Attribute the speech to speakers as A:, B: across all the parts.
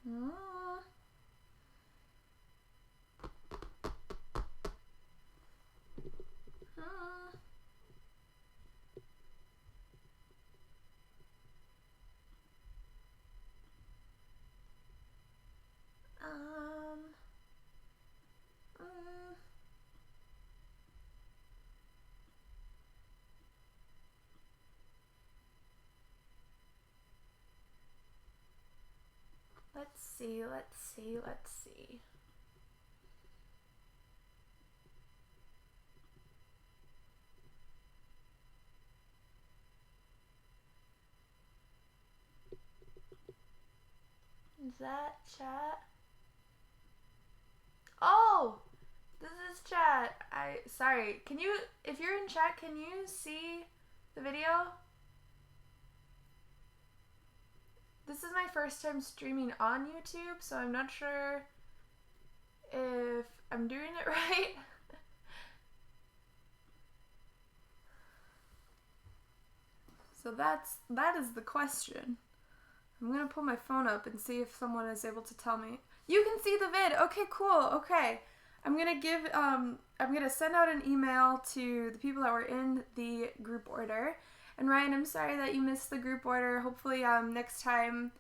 A: Uh, uh. Um. Mm. Let's see, let's see, let's see. Is that chat? Oh! This is chat. Sorry. Can you, if you're in chat, can you see the video? This is my first time streaming on YouTube, so I'm not sure if I'm doing it right. So that is the question. I'm gonna pull my phone up and see if someone is able to tell me. You can see the vid. Okay, cool. Okay. I'm gonna send out an email to the people that were in the group order. And Ryan, I'm sorry that you missed the group order. Hopefully, next time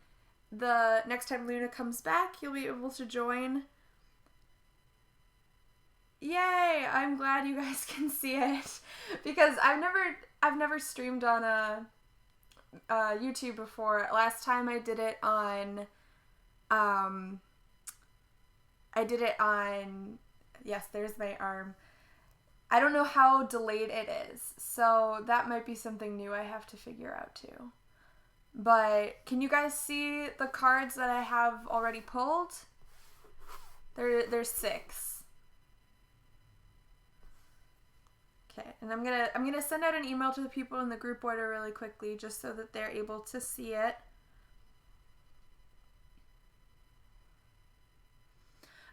A: Loona comes back, you'll be able to join. Yay! I'm glad you guys can see it because I've never streamed on YouTube before. Last time I did it on yes, there's my arm. I don't know how delayed it is, so that might be something new I have to figure out too. But can you guys see the cards that I have already pulled? There's 6. Okay, and I'm gonna send out an email to the people in the group order really quickly just so that they're able to see it.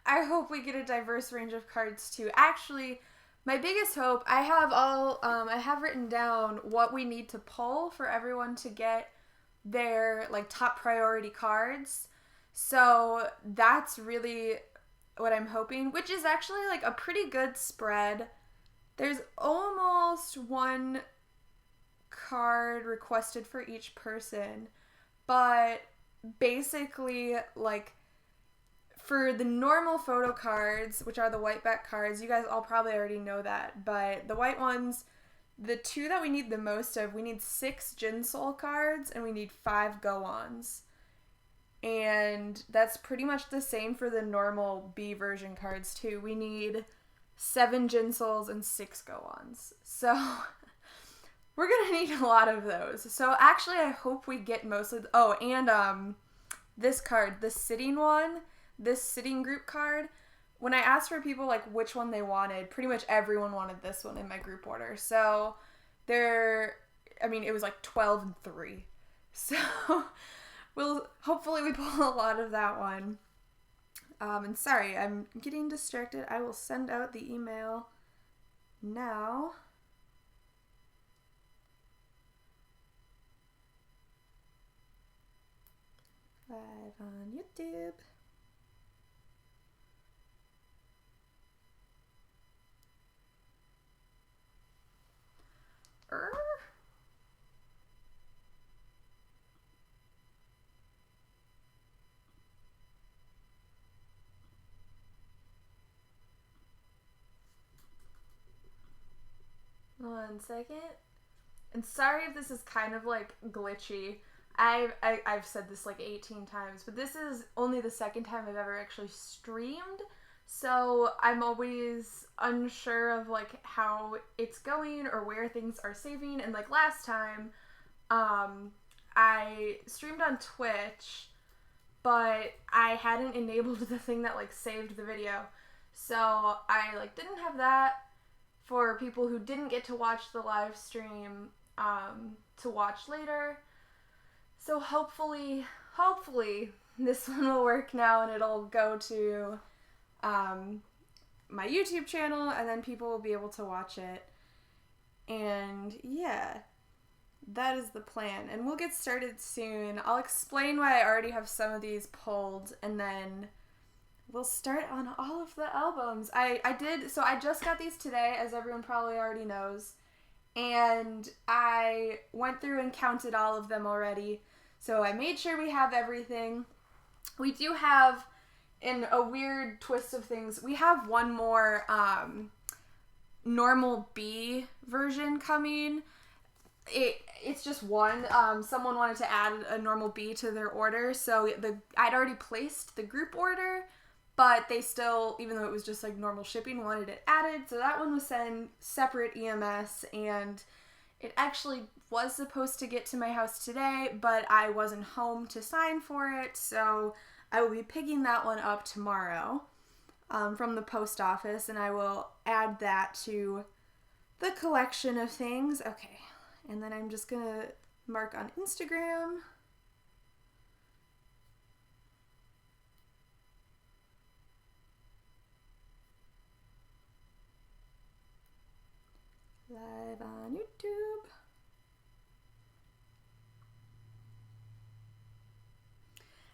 A: I hope we get a diverse range of cards too. Actually, my biggest hope, I have written down what we need to pull for everyone to get their like top priority cards. So that's really what I'm hoping, which is actually like a pretty good spread. There's almost 1 card requested for each person, but basically like for the normal photo cards, which are the white back cards, you guys all probably already know that, but the white ones, the 2 that we need the most of, we need 6 Jin Soul cards and we need 5 Go-Ons. And that's pretty much the same for the normal B version cards too. We need 7 Jin Souls and 6 Go-Ons. So we're gonna need a lot of those. So actually I hope we get most of this card, the sitting one, this sitting group card, when I asked for people like which one they wanted, pretty much everyone wanted this one in my group order. So it was like 12 and 3. So hopefully we pull a lot of that one. And sorry, I'm getting distracted. I will send out the email now. Live on YouTube. One second. And sorry if this is kind of like glitchy. I've said this like 18 times, but this is only the second time I've ever actually streamed. So I'm always unsure of like how it's going or where things are saving. And like last time, I streamed on Twitch, but I hadn't enabled the thing that like saved the video. So I like didn't have that for people who didn't get to watch the live stream to watch later. So hopefully this one will work now and it'll go to my YouTube channel and then people will be able to watch it. And yeah, that is the plan. And we'll get started soon. I'll explain why I already have some of these pulled, and then we'll start on all of the albums. So I just got these today, as everyone probably already knows. And I went through and counted all of them already. So I made sure we have everything. We do have, in a weird twist of things, we have one more normal B version coming. It's just one. Someone wanted to add a normal B to their order, so I'd already placed the group order, but they still, even though it was just like normal shipping, wanted it added. So that one was sent separate EMS, and it actually was supposed to get to my house today, but I wasn't home to sign for it, so I will be picking that one up tomorrow from the post office, and I will add that to the collection of things. Okay, and then I'm just gonna mark on Instagram. Live on YouTube.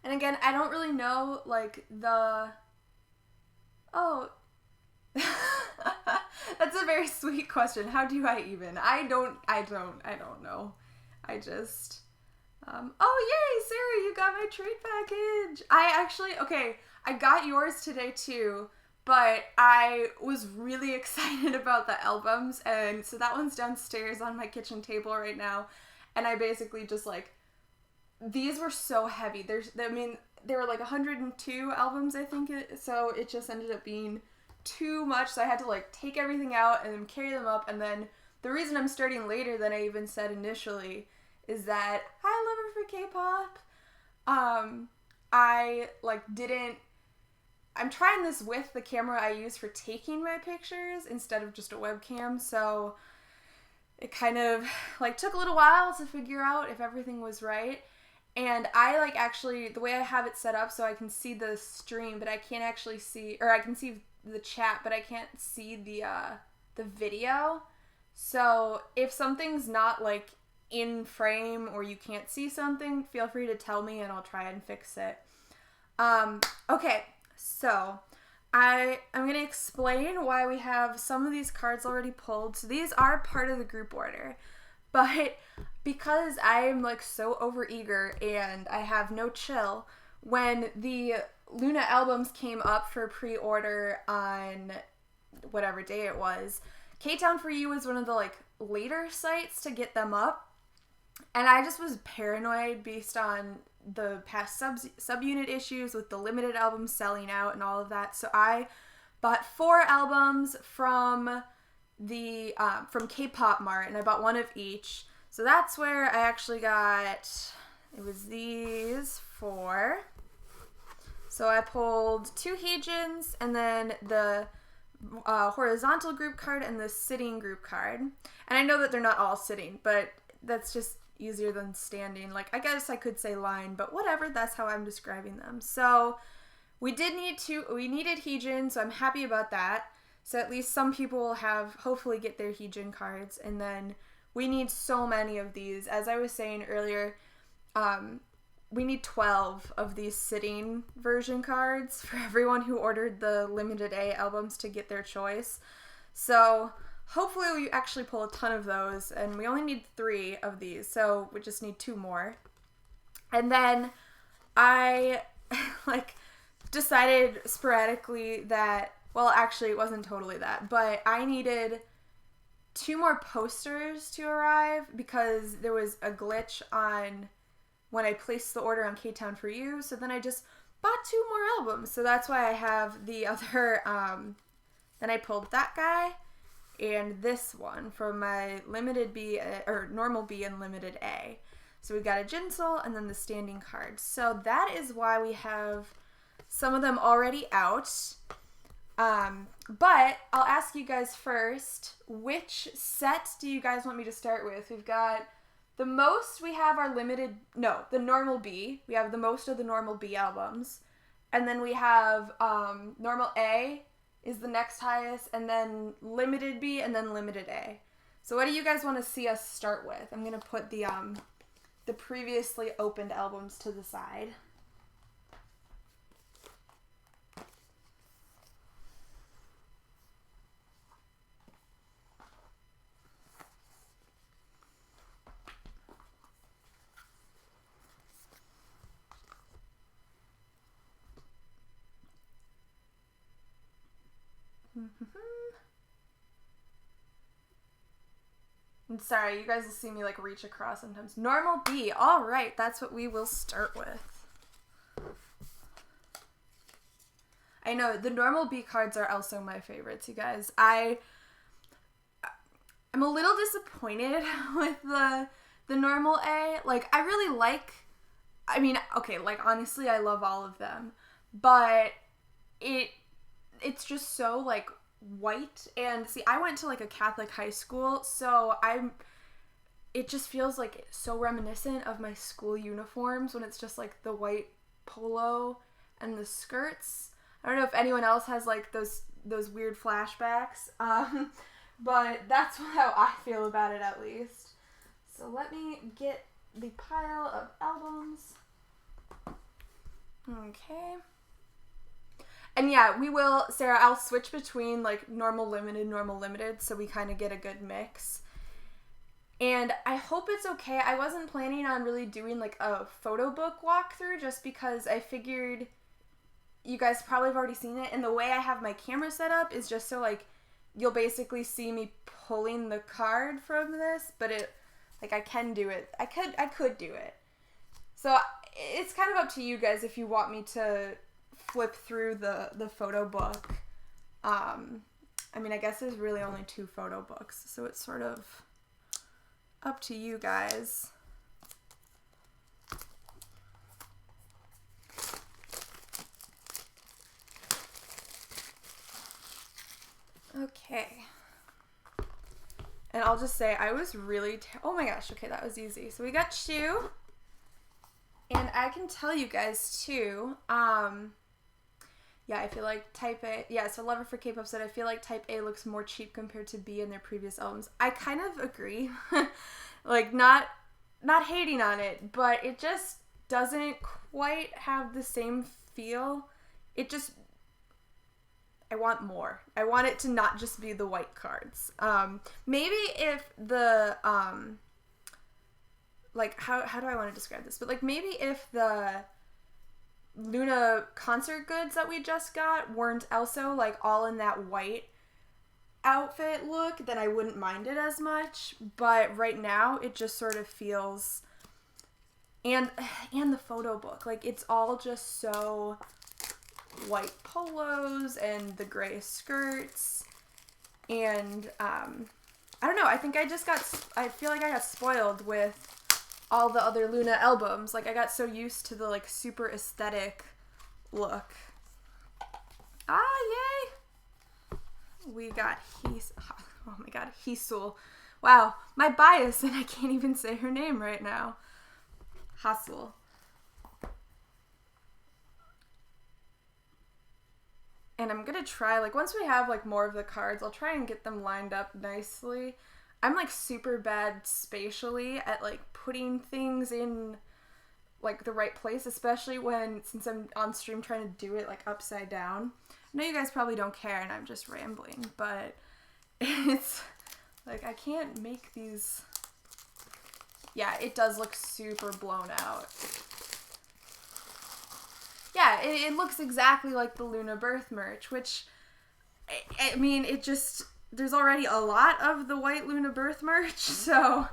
A: And again, I don't really know, like, oh, that's a very sweet question. How do I even? I don't know. I just, oh, yay, Sarah, you got my treat package. I got yours today too, but I was really excited about the albums, and so that one's downstairs on my kitchen table right now, and I basically just, like, these were so heavy. There were like 102 albums, I think, so it just ended up being too much, so I had to, like, take everything out and then carry them up. And then the reason I'm starting later than I even said initially is that, hi, lover for K-pop, I'm trying this with the camera I use for taking my pictures instead of just a webcam, so it kind of, like, took a little while to figure out if everything was right. And I, like, actually, the way I have it set up so I can see the stream, but I can't actually see, or I can see the chat, but I can't see the video. So if something's not, like, in frame or you can't see something, feel free to tell me and I'll try and fix it. Okay, so I'm going to explain why we have some of these cards already pulled. So these are part of the group order, but because I'm, like, so overeager and I have no chill, when the Loona albums came up for pre-order on whatever day it was, K-Town For You was one of the, like, later sites to get them up, and I just was paranoid based on the past subunit issues with the limited albums selling out and all of that. So I bought 4 albums from the from K-Pop Mart, and I bought one of each. So that's where I actually got, it was these 4. So I pulled 2 Heejins, and then the horizontal group card and the sitting group card. And I know that they're not all sitting, but that's just easier than standing. Like, I guess I could say line, but whatever, that's how I'm describing them. So we needed Heejin, so I'm happy about that. So at least some people will hopefully get their Heejin cards, and then we need so many of these. As I was saying earlier, we need 12 of these sitting version cards for everyone who ordered the limited A albums to get their choice. So hopefully we actually pull a ton of those, and we only need 3 of these, so we just need 2 more. And then I, like, decided sporadically that, well, actually it wasn't totally that, but I needed 2 more posters to arrive because there was a glitch on when I placed the order on K-Town For You, so then I just bought 2 more albums. So that's why I have the other, then I pulled that guy and this one from my limited B, or normal B and limited A. So we got a Jinsol and then the standing cards. So that is why we have some of them already out. But I'll ask you guys first, which set do you guys want me to start with? We've got the most we have are the normal B. We have the most of the normal B albums. And then we have normal A is the next highest, and then limited B, and then limited A. So what do you guys want to see us start with? I'm going to put the previously opened albums to the side. I'm sorry, you guys will see me like reach across sometimes. Normal B. All right, that's what we will start with. I know the normal B cards are also my favorites, you guys. I'm a little disappointed with the normal A. Like, I really like, I mean, okay, like honestly, I love all of them, but it's just so like white. And see, I went to like a Catholic high school, so it just feels like so reminiscent of my school uniforms when it's just like the white polo and the skirts. I don't know if anyone else has like those weird flashbacks, but that's how I feel about it at least. So let me get the pile of albums. Okay. And yeah, we will, Sarah, I'll switch between like normal limited, so we kind of get a good mix. And I hope it's okay. I wasn't planning on really doing like a photo book walkthrough just because I figured you guys probably have already seen it. And the way I have my camera set up is just so like you'll basically see me pulling the card from this, but I can do it. I could do it. So it's kind of up to you guys if you want me to flip through the photo book. I mean, I guess there's really only 2 photo books, so it's sort of up to you guys. Okay. And I'll just say I was really oh my gosh, okay, that was easy. So we got 2. And I can tell you guys too, yeah, I feel like type A, yeah, so Lover for K-Pop said, I feel like type A looks more cheap compared to B in their previous albums. I kind of agree. Like, not hating on it, but it just doesn't quite have the same feel. It just, I want more. I want it to not just be the white cards. Maybe if the, like, how do I want to describe this? But, like, maybe if the Loona concert goods that we just got weren't also, like, all in that white outfit look, then I wouldn't mind it as much. But right now, it just sort of feels... And the photo book. Like, it's all just so white polos and the gray skirts. And, I don't know. I think I feel like I got spoiled with all the other Loona albums. Like, I got so used to the, like, super aesthetic look. Ah, yay! We got oh my god, Hisul. Wow, my bias, and I can't even say her name right now. Hasul. And I'm gonna try, like, once we have, like, more of the cards, I'll try and get them lined up nicely. I'm, like, super bad spatially at, like, putting things in, like, the right place, especially since I'm on stream trying to do it, like, upside down. I know you guys probably don't care and I'm just rambling, but it's, like, I can't make these... Yeah, it does look super blown out. Yeah, it looks exactly like the Loona birth merch, which, I mean, it just... There's already a lot of the white Loona birth merch, so...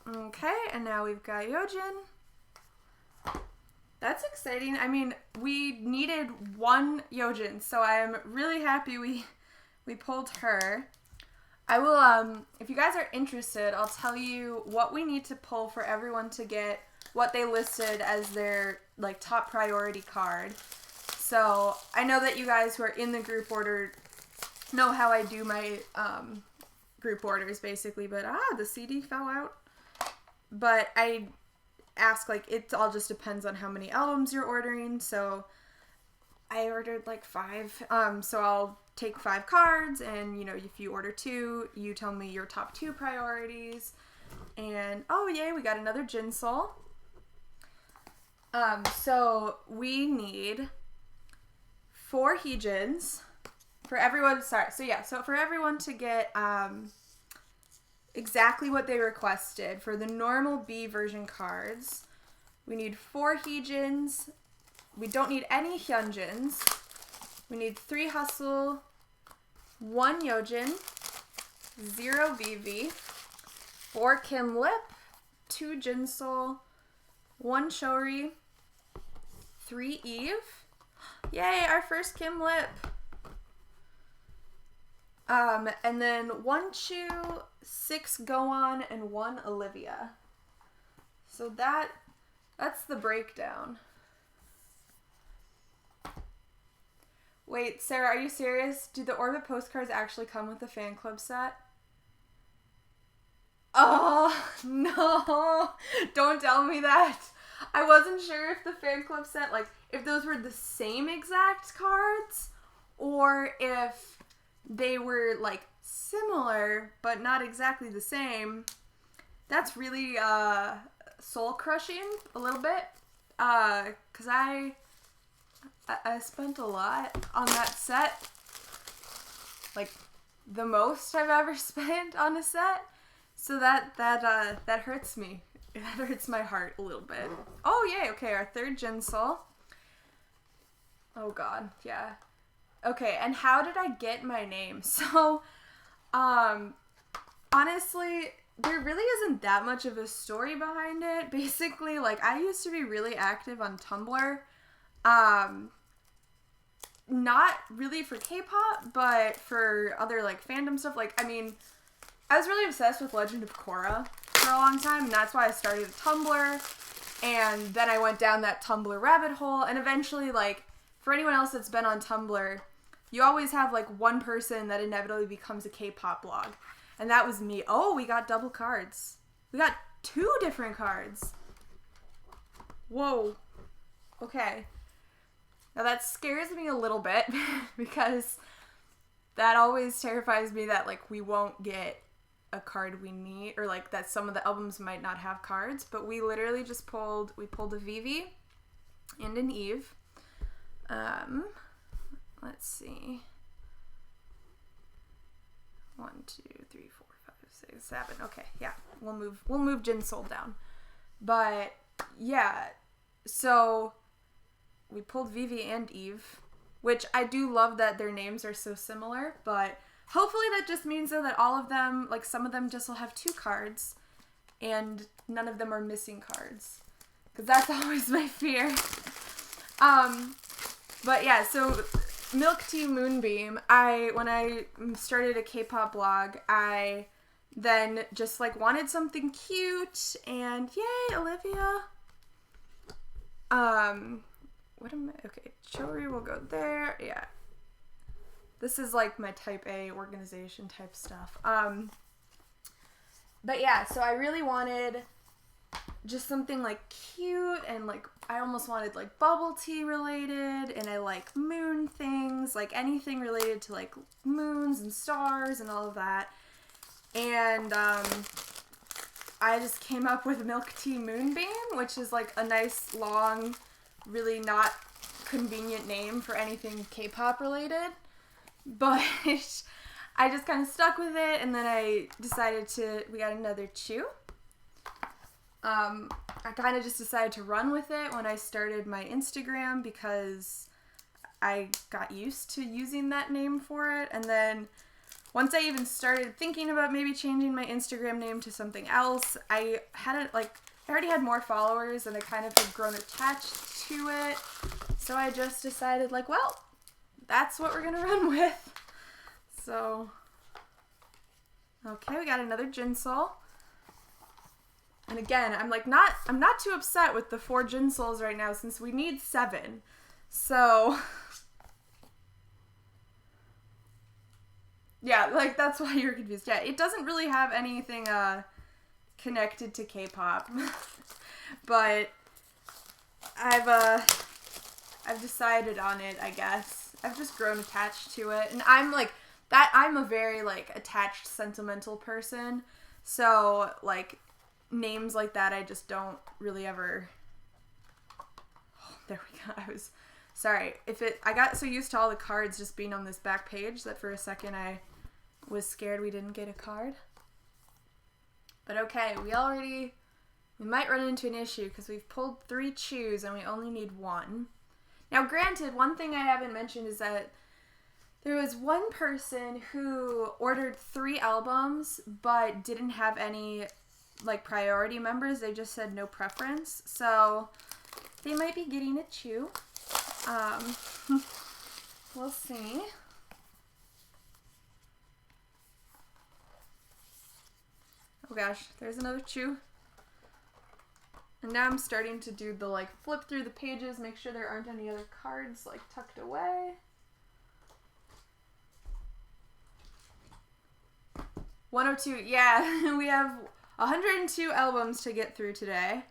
A: Okay, and now we've got Yeojin. That's exciting. I mean, we needed 1 Yeojin, so I am really happy we pulled her. I will, if you guys are interested, I'll tell you what we need to pull for everyone to get what they listed as their, like, top priority card. So, I know that you guys who are in the group order know how I do my group orders, basically, but the CD fell out. But I ask, like, it all just depends on how many albums you're ordering, so I ordered like 5. So I'll take 5 cards, and, you know, if you order 2, you tell me your top 2 priorities. And, oh, yay, we got another Jinsol. So we need 4 Heejins for everyone. Sorry. So yeah, so for everyone to get, exactly what they requested for the normal B version cards, we need 4 Heejins. We don't need any Hyunjins. We need 3 Hustle, 1 Yojin, 0 Vivi, 4 Kim Lip, 2 Jinsol, 1 Shori, 3 Eve. Yay, our first Kim Lip. And then 1 Chu, 6 Gohan, and 1 Olivia. So that's the breakdown. Wait, Sarah, are you serious? Do the Orbit postcards actually come with the fan club set? Oh, no. Don't tell me that. I wasn't sure if the fan club set, like, if those were the same exact cards, or if they were, like, similar, but not exactly the same. That's really, soul-crushing a little bit, because I spent a lot on that set, like, the most I've ever spent on a set, so that hurts me. That hurts my heart a little bit. Oh, yay, okay, our 3rd Jinsol. Oh, God, yeah. Okay, and how did I get my name? So, honestly, there really isn't that much of a story behind it. Basically, like, I used to be really active on Tumblr. Not really for K-pop, but for other, like, fandom stuff. Like, I mean, I was really obsessed with Legend of Korra for a long time, and that's why I started a Tumblr, and then I went down that Tumblr rabbit hole, and eventually, like, for anyone else that's been on Tumblr, you always have, like, one person that inevitably becomes a K-pop blog, and that was me. Oh, we got double cards. We got 2 different cards. Whoa. Okay. Now that scares me a little bit, because that always terrifies me that, like, we won't get a card we need, or, like, that some of the albums might not have cards, but we literally just pulled a Vivi and an Eve. Let's see. 1, 2, 3, 4, 5, 6, 7. Okay, yeah, we'll move Jinsol down. But yeah, so we pulled Vivi and Eve, which I do love that their names are so similar, but hopefully that just means though that all of them, like, some of them just will have 2 cards and none of them are missing cards, because that's always my fear. But yeah, so Milk Tea Moonbeam, when I started a K-pop blog, I then just, like, wanted something cute, and yay, Olivia. Okay, Chori will go there, yeah. This is, like, my type A organization type stuff. But yeah, so I really wanted just something, like, cute, and, like, I almost wanted, like, bubble tea related, and I like moon things, like, anything related to, like, moons and stars and all of that. And, I just came up with Milk Tea Moonbeam, which is, like, a nice, long, really not convenient name for anything K-pop related. But I just kind of stuck with it, and then I decided we got another Chu. I kind of just decided to run with it when I started my Instagram, because I got used to using that name for it. And then once I even started thinking about maybe changing my Instagram name to something else, I already had more followers, and I kind of had grown attached to it. So I just decided, like, well, that's what we're gonna run with. So, okay, we got another Jinsol. And again, I'm not too upset with the 4 Jinsols right now, since we need 7. So, yeah, like, that's why you're confused. Yeah, it doesn't really have anything connected to K-pop. But I've I've decided on it, I guess. I've just grown attached to it. And I'm like, I'm a very, like, attached, sentimental person. So, like, names like that I just don't really ever... Oh, there we go. Sorry. I got so used to all the cards just being on this back page that for a second I was scared we didn't get a card. But okay, we might run into an issue because we've pulled 3 chews and we only need 1. Now, granted, one thing I haven't mentioned is that there was one person who ordered 3 albums but didn't have any, like, priority members. They just said no preference. So they might be getting a chew. We'll see. Oh gosh, there's another chew. And now I'm starting to do the, like, flip through the pages, make sure there aren't any other cards, like, tucked away. 102, yeah, we have 102 albums to get through today.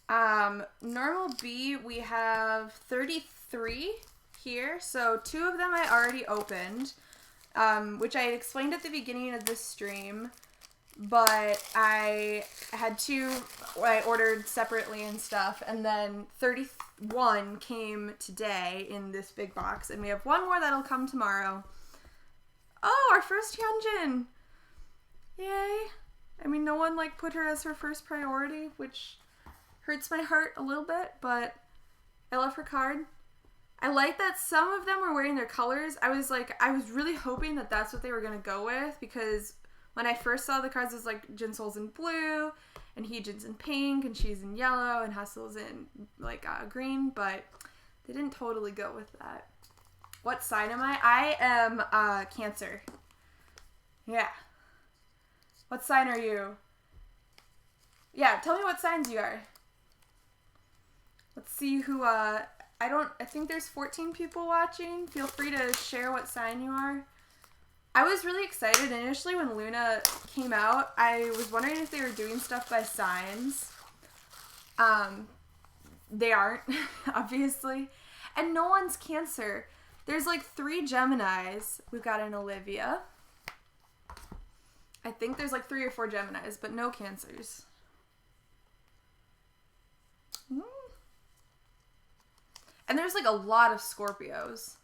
A: Normal B, we have 33 here, so 2 of them I already opened, which I had explained at the beginning of this stream, but I had 2 I ordered separately and stuff, and then 31 came today in this big box, and we have 1 more that'll come tomorrow. Oh, our first Hyunjin! Yay! I mean, no one, like, put her as her first priority, which hurts my heart a little bit, but I love her card. I like that some of them were wearing their colors. I was really hoping that that's what they were going to go with, because when I first saw the cards, it was like Jinsol's in blue, and Heejin's in pink, and she's in yellow, and Hustle's in, like, green, but they didn't totally go with that. What sign am I? I am Cancer. Yeah. What sign are you? Yeah, tell me what signs you are. Let's see who, I think there's 14 people watching. Feel free to share what sign you are. I was really excited initially when Loona came out. I was wondering if they were doing stuff by signs. They aren't, obviously. And no one's Cancer. There's like 3 Geminis. We've got an Olivia. I think there's like 3 or 4 Geminis, but no Cancers. And there's like a lot of Scorpios.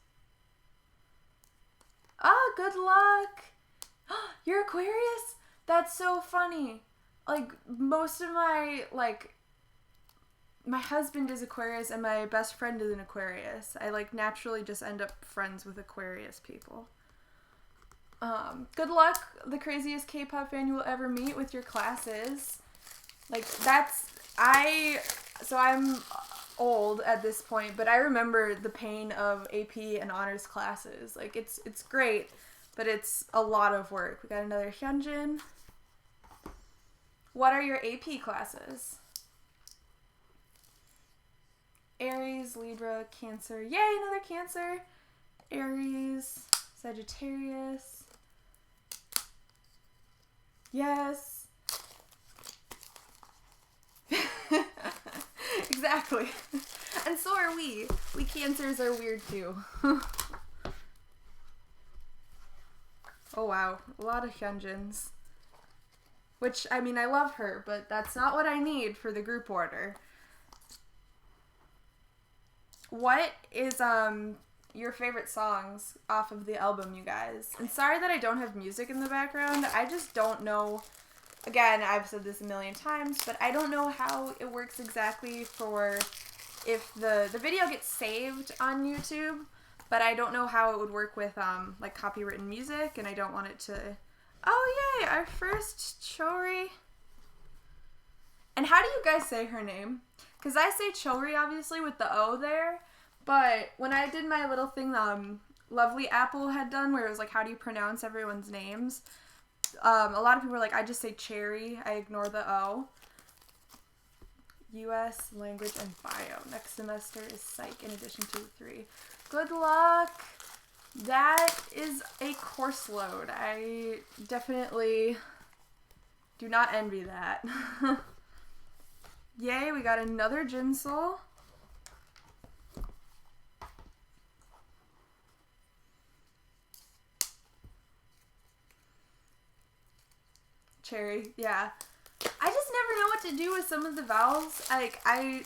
A: Oh, good luck. You're Aquarius? That's so funny. Like, most of my husband is Aquarius and my best friend is an Aquarius. I, like, naturally just end up friends with Aquarius people. Good luck, the craziest K-pop fan you will ever meet with your classes. Like, so I'm old at this point, but I remember the pain of AP and honors classes. Like, it's great, but it's a lot of work. We got another Hyunjin. What are your AP classes? Aries, Libra, Cancer. Yay, another Cancer. Aries, Sagittarius. Yes. Exactly. And so are we. We Cancers are weird too. Oh wow, a lot of Hyunjins. Which, I mean, I love her, but that's not what I need for the group order. What is your favorite songs off of the album, you guys? And sorry that I don't have music in the background. I just don't know. Again, I've said this a million times, but I don't know how it works exactly for if the video gets saved on YouTube, but I don't know how it would work with like copywritten music, and I don't want it to. Oh yay, our first Chori. And how do you guys say her name? Because I say Chori obviously with the O there, but when I did my little thing Lovely Apple had done where it was like, how do you pronounce everyone's names? A lot of people are like, I just say cherry. I ignore the O. U.S. Language and Bio. Next semester is Psych in addition to 3. Good luck. That is a course load. I definitely do not envy that. Yay, we got another Jinsol. cherry. Yeah. I just never know what to do with some of the vowels. Like, I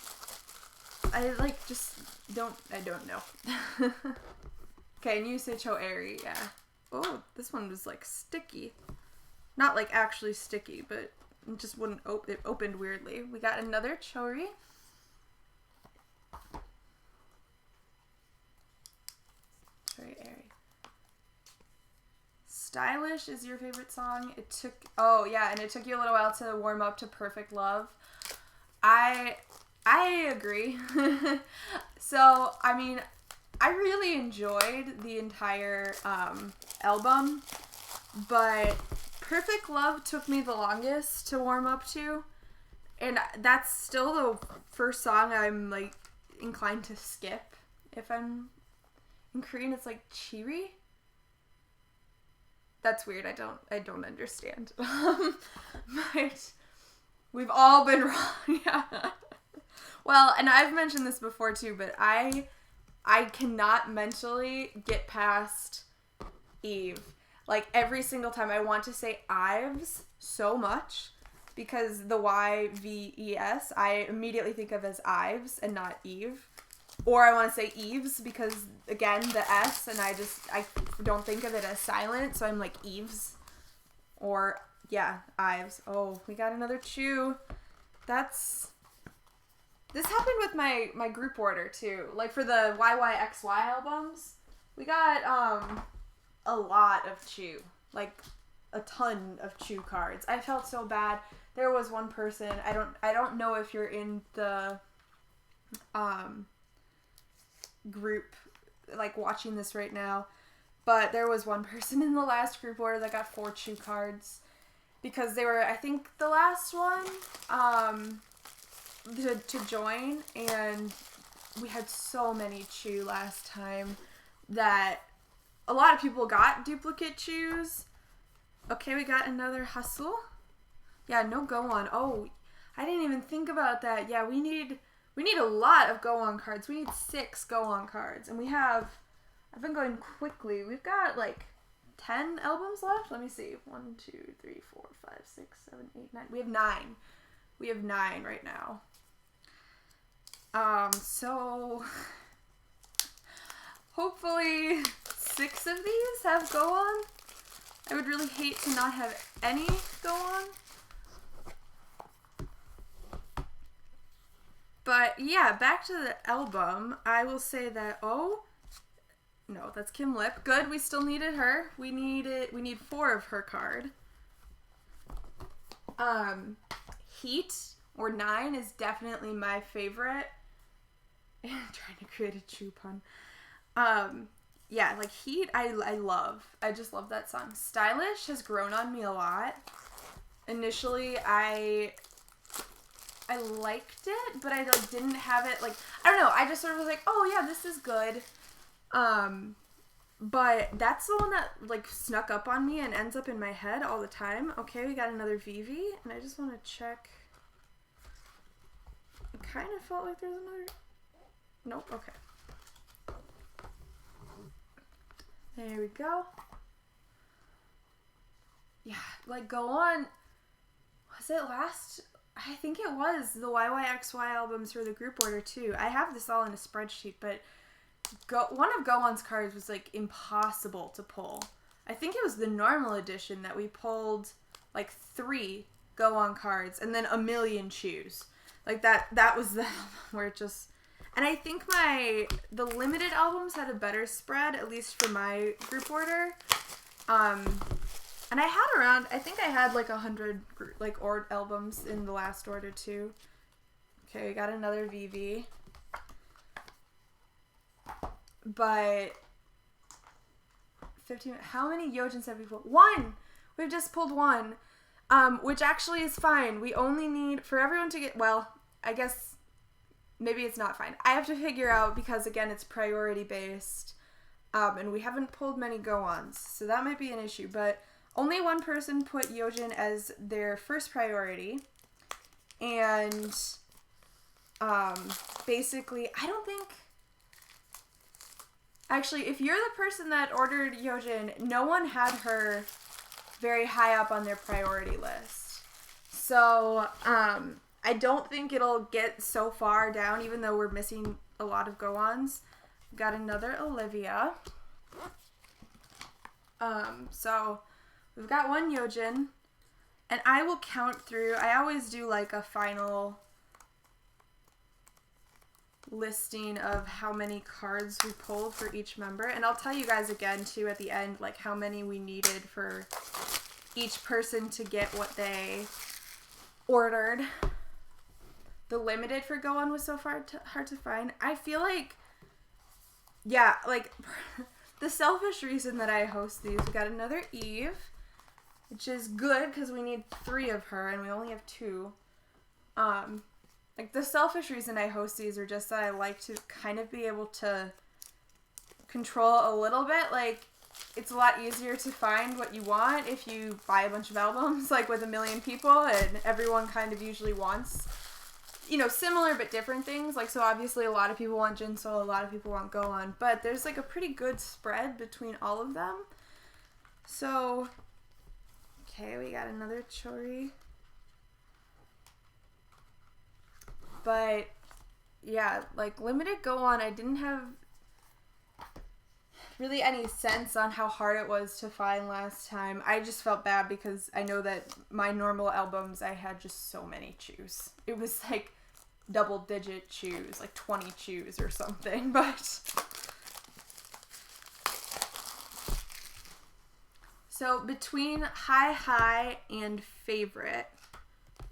A: like, just I don't know. Okay, and you say cho-airy, yeah. Oh, this one was, like, sticky. Not, like, actually sticky, but it just wouldn't it opened weirdly. We got another chori. Chori-airy. Stylish is your favorite song. It took, oh yeah, and it took you a little while to warm up to Perfect Love. I agree. So, I mean, I really enjoyed the entire album, but Perfect Love took me the longest to warm up to, and that's still the first song I'm, like, inclined to skip. If I'm, in Korean it's like chiri. That's weird. I don't understand. But we've all been wrong. Yeah. Well, and I've mentioned this before too, but I cannot mentally get past Eve. Like, every single time I want to say Ives so much because the Y-V-E-S I immediately think of as Ives and not Eve. Or I want to say Eves because, again, the S, and I don't think of it as silent, so I'm like Eves. Or, yeah, Ives. Oh, we got another chew. This happened with my group order, too. Like, for the YYXY albums, we got, a lot of chew. Like, a ton of chew cards. I felt so bad. There was one person, I don't know if you're in the, group, like, watching this right now, but there was one person in the last group order that got 4 chew cards because they were, I think, the last one to join, and we had so many chew last time that a lot of people got duplicate chews. Okay, we got another hustle. Yeah, no go on. Oh, I didn't even think about that. Yeah, we need a lot of go-on cards. We need 6 go-on cards. And I've been going quickly. We've got, like, 10 albums left. Let me see. 1, 2, 3, 4, 5, 6, 7, 8, 9. We have 9. We have 9 right now. So hopefully 6 of these have go-on. I would really hate to not have any go-on. But yeah, back to the album. I will say that, oh, no, that's Kim Lip. Good, we still needed her. We need 4 of her card. Heat, or 9, is definitely my favorite. Trying to create a chew pun. Yeah, like, Heat, I love. I just love that song. Stylish has grown on me a lot. Initially, I liked it, but I, like, didn't have it, like, I don't know, I just sort of was like, oh yeah, this is good. But that's the one that, like, snuck up on me and ends up in my head all the time. Okay, we got another Vivi, and I just want to check. It kind of felt like there's another. Nope, okay. There we go. Yeah, like, go on. Was it last? I think it was the YYXY albums for the group order too. I have this all in a spreadsheet, but one of Go-On's cards was, like, impossible to pull. I think it was the normal edition that we pulled, like, 3 Go-On cards and then a million chews. Like, that was the where it just. And I think the limited albums had a better spread, at least for my group order. And I had like 100 albums in the last order too. Okay, we got another VV. But 15. How many Yojins have we pulled? 1. We've just pulled 1, which actually is fine. We only need for everyone to get. Well, I guess maybe it's not fine. I have to figure out because again it's priority based, and we haven't pulled many go-ons, so that might be an issue. But only one person put Yojin as their first priority, and basically, I don't think. Actually, if you're the person that ordered Yojin, no one had her very high up on their priority list. So, I don't think it'll get so far down, even though we're missing a lot of go-ons. Got another Olivia. So we've got one Yojin, and I will count through. I always do like a final listing of how many cards we pulled for each member, and I'll tell you guys again too at the end like how many we needed for each person to get what they ordered. The limited for Go-On was so hard to find. I feel like, yeah, like the selfish reason that I host these, we got another Eve, which is good because we need 3 of her and we only have 2. Like the selfish reason I host these are just that I like to kind of be able to control a little bit. Like it's a lot easier to find what you want if you buy a bunch of albums, like with a million people, and everyone kind of usually wants, you know, similar but different things. Like, so obviously a lot of people want Jinsol, a lot of people want Go-On, but there's like a pretty good spread between all of them. So, okay, we got another Chori. But, yeah, like limited Go-On, I didn't have really any sense on how hard it was to find last time. I just felt bad because I know that my normal albums, I had just so many chews. It was like double-digit chews, like 20 chews or something, but... So, between Hi Hi and Favorite,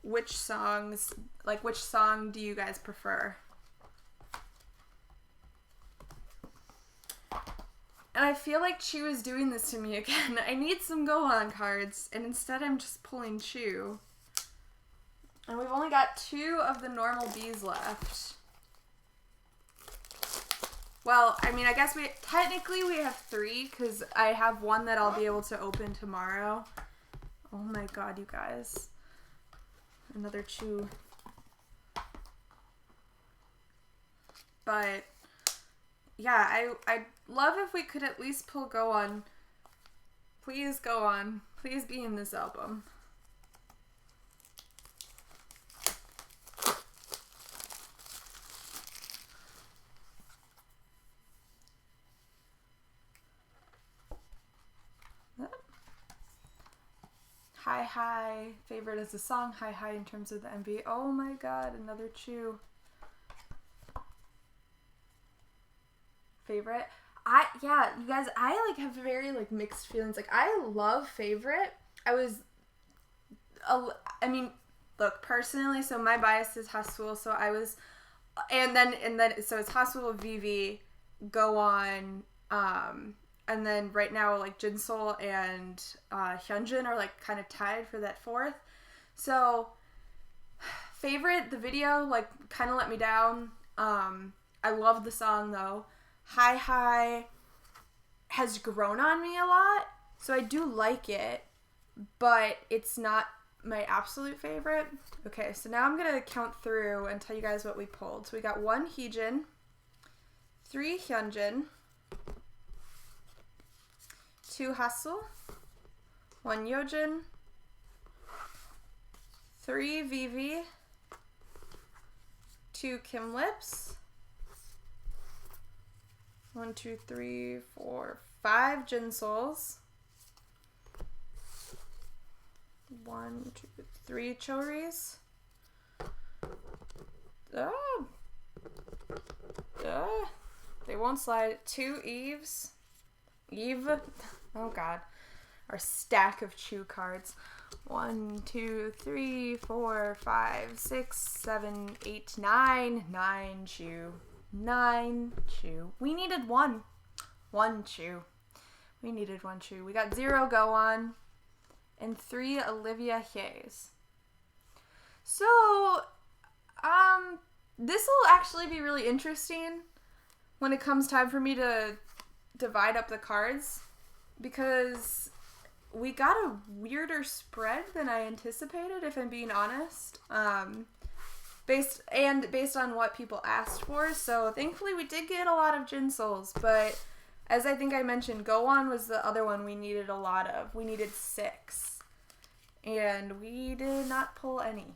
A: which song do you guys prefer? And I feel like Chew is doing this to me again. I need some Go-On cards, and instead I'm just pulling Chew. And we've only got 2 of the normal Bs left. Well, I mean, I guess technically we have 3, because I have one that I'll be able to open tomorrow. Oh my god, you guys. Another Chew. But, yeah, I'd love if we could at least pull Go-On. Please, Go-On. Please be in this album. Hi Hi. Favorite is the song. Hi Hi in terms of the MV. Oh my god, another Chew. Favorite. Yeah, you guys, I like have very like mixed feelings. Like I love Favorite. I mean, look, personally, so my bias is Hasul, so I was, and then so it's Hasul, Vivi, Go-On, and then right now like Jinsol and Hyunjin are like kind of tied for that 4th. So Favorite, the video like kind of let me down. I love the song though. Hi Hi has grown on me a lot, so I do like it, but it's not my absolute favorite. Okay, so now I'm gonna count through and tell you guys what we pulled. So we got 1 Heejin, 3 Hyunjin, 2 Hasul, 1 Yojin, 3 Vivi, 2 Kim Lips, 1, 2, 3, 4, 5 Jinsols, 1, 2, 3 Choris. They won't slide. 2 Eves. Eve. Oh god. Our stack of Chew cards. 1, 2, 3, 4, 5, 6, 7, 8, 9. 9 Chew. 9 Chew. We needed 1. 1 Chew. We needed 1 Chew. We got 0 Go-On and 3 Olivia Hayes. So, this will actually be really interesting when it comes time for me to divide up the cards, because we got a weirder spread than I anticipated, if I'm being honest. Based on what people asked for. So thankfully we did get a lot of Jinsols, but As I think I mentioned, Go On was the other one we needed a lot of. We needed 6. And we did not pull any.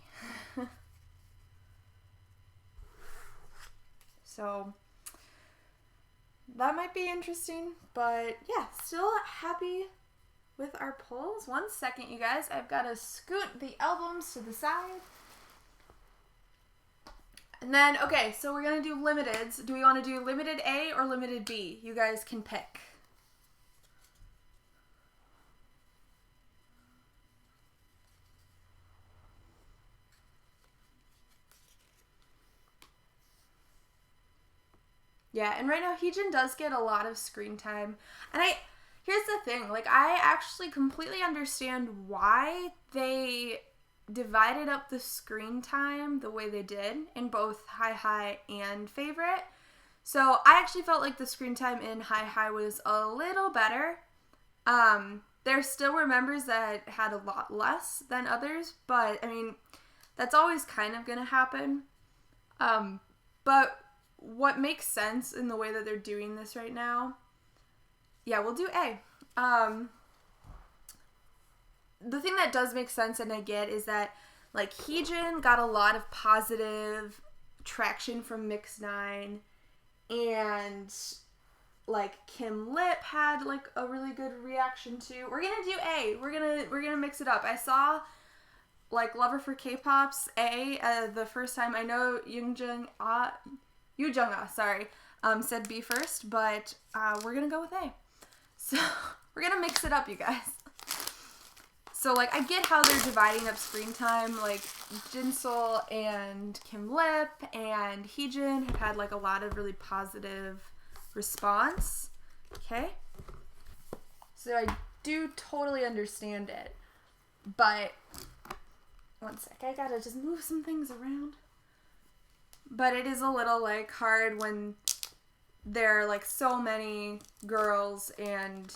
A: So that might be interesting. But yeah, still happy with our pulls. 1 second, you guys. I've got to scoot the albums to the side. And then, okay, so we're going to do limiteds. Do we want to do limited A or limited B? You guys can pick. Yeah, and right now Heejin does get a lot of screen time. And here's the thing, like, I actually completely understand why they divided up the screen time the way they did in both Hi and Favorite. So I actually felt like the screen time in Hi was a little better. There still were members that had a lot less than others, but I mean, that's always kind of gonna happen. But what makes sense in the way that they're doing this right now, yeah, we'll do A. The thing that does make sense and I get is that, like, Heejin got a lot of positive traction from Mix 9, and, like, Kim Lip had, like, a really good reaction to. We're gonna do A. We're gonna mix it up. I saw, like, Lover for K-Pop's A the first time. I know Yoo Jung-ah, said B first, but we're gonna go with A. So we're gonna mix it up, you guys. So, like, I get how they're dividing up screen time. Like, Jinsol and Kim Lip and Heejin have had, like, a lot of really positive response. Okay? So I do totally understand it. But, 1 sec, I gotta just move some things around. But it is a little, like, hard when there are, like, so many girls, and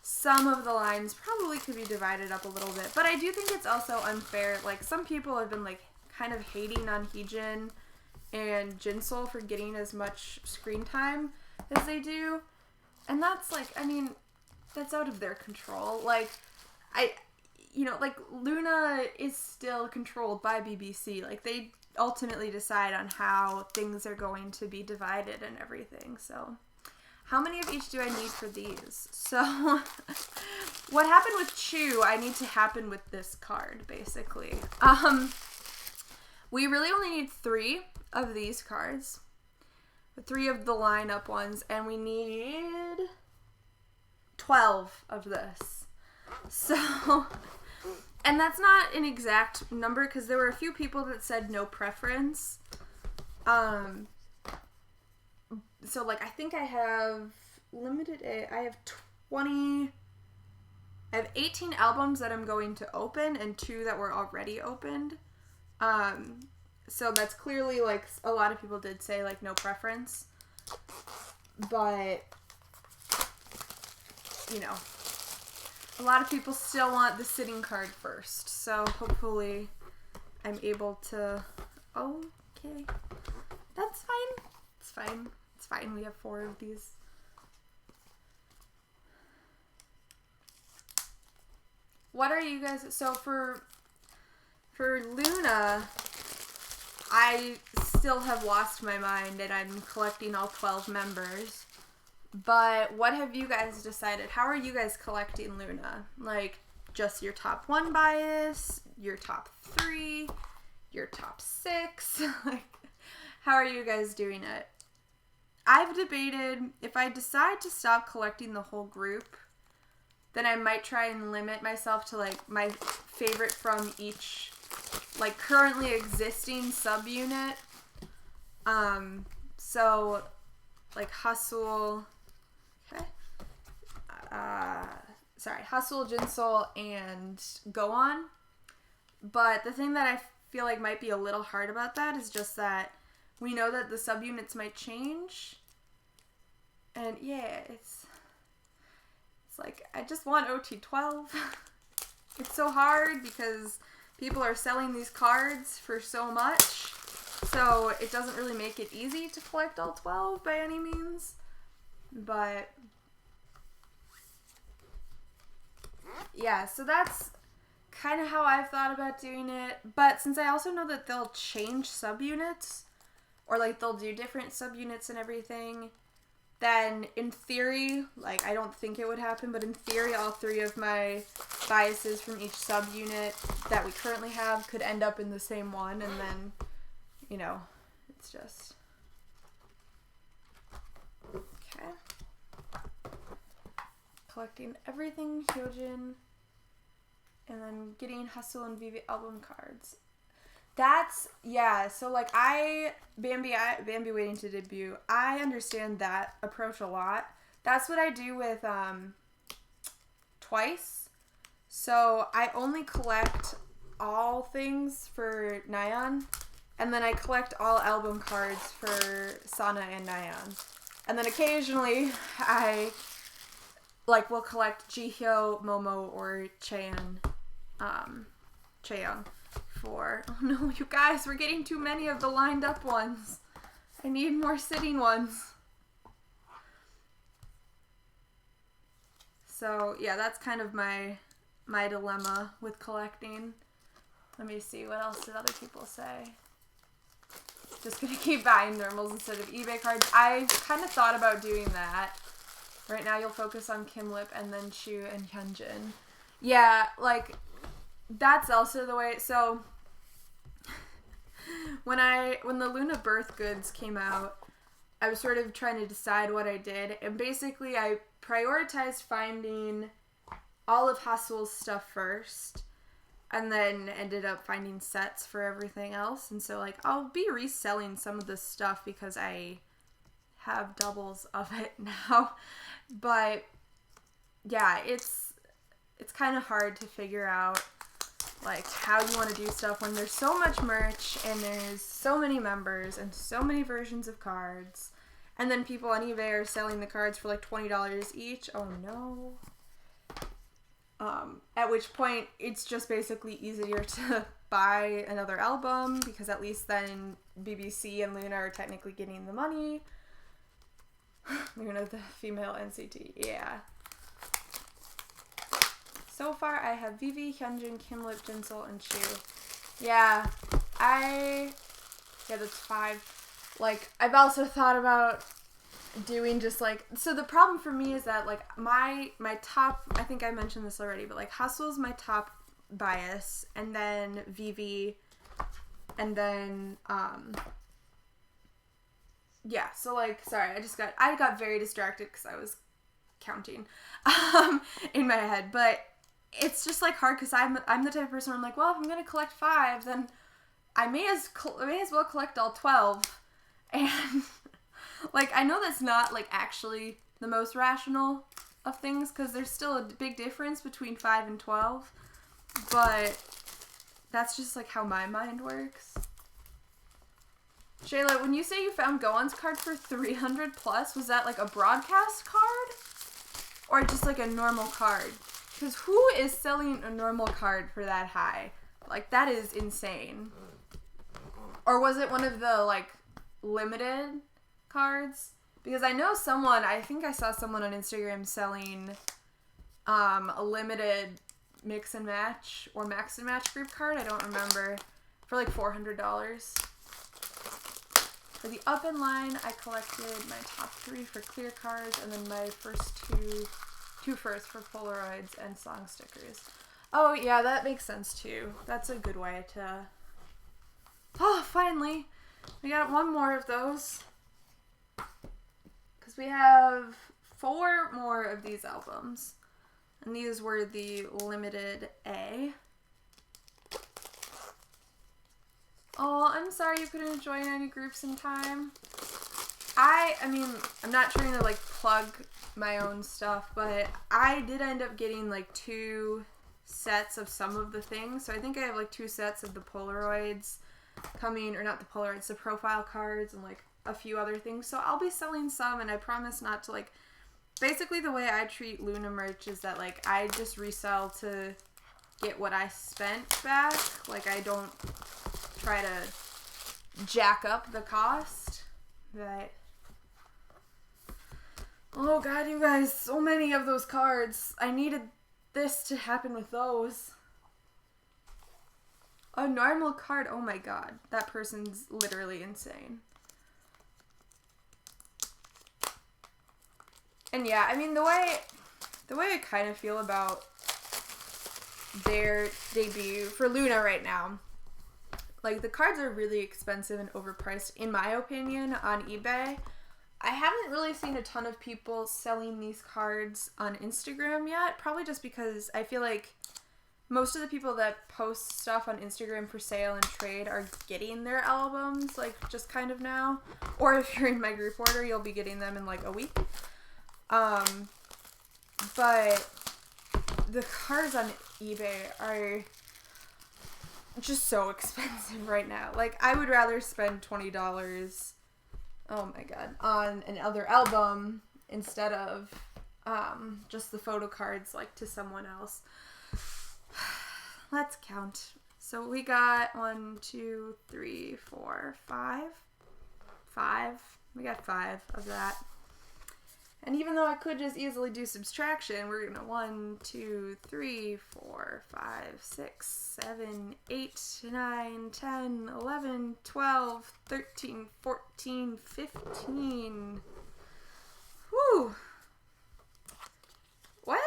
A: some of the lines probably could be divided up a little bit. But I do think it's also unfair. Like, some people have been, like, kind of hating on Heejin and Jinsol for getting as much screen time as they do. And that's, like, I mean, that's out of their control. Like, like, Loona is still controlled by BBC. Like, they ultimately decide on how things are going to be divided and everything. So how many of each do I need for these? So what happened with Chu, I need to happen with this card, basically. We really only need 3 of these cards. 3 of the lineup ones, and we need 12 of this. So, and that's not an exact number because there were a few people that said no preference. So, like, I think I have limited A. I have 20. I have 18 albums that I'm going to open and 2 that were already opened. So that's clearly, like, a lot of people did say, like, no preference. But, you know, a lot of people still want the sitting card first. So hopefully I'm able to... Okay. That's fine. It's fine. It's fine. We have 4 of these. What are you guys... So for Loona, I still have lost my mind and I'm collecting all 12 members. But what have you guys decided? How are you guys collecting Loona? Like, just your top 1 bias, your top 3, your top 6? Like, how are you guys doing it? I've debated if I decide to stop collecting the whole group, then I might try and limit myself to, like, my favorite from each, like, currently existing subunit. So, like, Hustle, okay, Hustle, Jinsol, and Go On. But the thing that I feel like might be a little hard about that is just that we know that the subunits might change. And yeah, it's like, I just want OT12. It's so hard because people are selling these cards for so much. So it doesn't really make it easy to collect all 12 by any means. But yeah, so that's kind of how I've thought about doing it. But since I also know that they'll change subunits, or like they'll do different subunits and everything, then in theory, like I don't think it would happen, but in theory all 3 of my biases from each subunit that we currently have could end up in the same one, and then, you know, it's just... Okay. Collecting everything Hyojin, and then getting Hustle and Vivi album cards. That's, yeah, so like Bambi waiting to debut, I understand that approach a lot. That's what I do with Twice. So I only collect all things for Nyan, and then I collect all album cards for Sana and Nyan. And then occasionally I like will collect Jihyo, Momo, or Chaeyoung for... Oh no, you guys, we're getting too many of the lined up ones. I need more sitting ones. So yeah, that's kind of my dilemma with collecting. Let me see, what else did other people say? Just gonna keep buying normals instead of eBay cards. I kind of thought about doing that. Right now you'll focus on Kim Lip and then Chu and Hyunjin. Yeah, like, that's also the way. So when the Loona birth goods came out, I was sort of trying to decide what I did, and basically I prioritized finding all of Hustl's stuff first, and then ended up finding sets for everything else. And so like I'll be reselling some of this stuff because I have doubles of it now. But yeah, it's kind of hard to figure out like how you want to do stuff when there's so much merch and there's so many members and so many versions of cards, and then people on eBay are selling the cards for like $20 each. Oh no. At which point it's just basically easier to buy another album, because at least then BBC and Loona are technically getting the money. Loona, the female NCT, yeah. So far, I have Vivi, Hyunjin, Kim Lip, Jinsol, and Chu. Yeah, that's 5. Like, I've also thought about doing just, like... So the problem for me is that, like, my top... I think I mentioned this already, but, like, Hustle's my top bias, and then Vivi, and then, yeah, so, like, sorry, I got very distracted because I was counting in my head, but it's just, like, hard because I'm the type of person where I'm like, well, if I'm going to collect 5, then I may as well collect all 12, and, like, I know that's not, like, actually the most rational of things, because there's still a big difference between 5 and 12, but that's just, like, how my mind works. Shayla, when you say you found Gohan's card for 300 plus, was that like a broadcast card? Or just like a normal card? Because who is selling a normal card for that high? Like, that is insane. Or was it one of the, like, limited cards? Because I know I think I saw someone on Instagram selling a limited mix and match or max and match group card, I don't remember, for like $400. For the up in line, I collected my top 3 for clear cards, and then my first two first for Polaroids and song stickers. Oh yeah, that makes sense too. That's a good way to... Oh, finally! We got 1 more of those. Because we have 4 more of these albums. And these were the limited A. Oh, I'm sorry you couldn't join any groups in time. I mean, I'm not trying to, like, plug my own stuff, but I did end up getting, like, 2 sets of some of the things. So I think I have, like, 2 sets of the Polaroids coming, or not the Polaroids, the profile cards and, like, a few other things. So I'll be selling some, and I promise not to, like... Basically, the way I treat Loona merch is that, like, I just resell to get what I spent back. Like, I don't try to jack up the cost. But Oh god, you guys, so many of those cards. I needed this to happen with those. A normal card. Oh my god. That person's literally insane. And yeah, I mean, the way I kind of feel about their debut for Loona right now, like, the cards are really expensive and overpriced, in my opinion, on eBay. I haven't really seen a ton of people selling these cards on Instagram yet, probably just because I feel like most of the people that post stuff on Instagram for sale and trade are getting their albums, like, just kind of now. Or if you're in my group order, you'll be getting them in, like, a week. But the cards on eBay are just so expensive right now. Like, I would rather spend $20, oh my god, on another album instead of just the photo cards, like, to someone else. Let's count. So we got 1, 2, 3, 4, 5. 5. We got 5 of that. And even though I could just easily do subtraction, we're gonna 1, 2, 3, 4, 5, 6, 7, 8, 9, 10, 11, 12, 13, 14, 15. Whew. Well,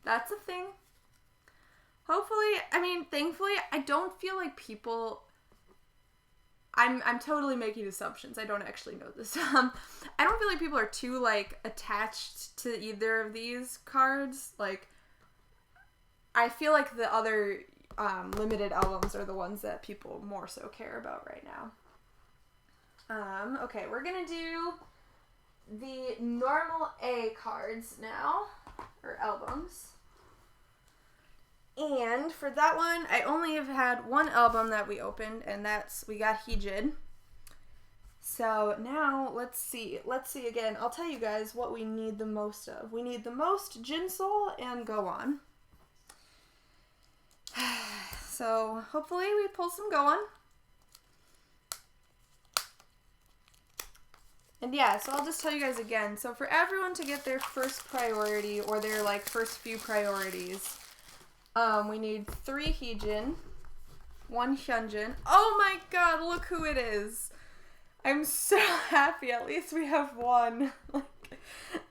A: that's a thing. Hopefully, I mean, thankfully, I don't feel like people... I'm totally making assumptions. I don't actually know this. I don't feel like people are too, like, attached to either of these cards. Like, I feel like the other limited albums are the ones that people more so care about right now. Okay, we're gonna do the normal A cards now, or albums. And for that one, I only have had one album that we opened, and we got Hijid. So now, let's see again. I'll tell you guys what we need the most of. We need the most Jinsol and Go On. So hopefully we pull some Go On. And yeah, so I'll just tell you guys again. So for everyone to get their first priority, or their, like, first few priorities, we need 3 Heejin, 1 Hyunjin. Oh my god, look who it is. I'm so happy. At least we have one. Like,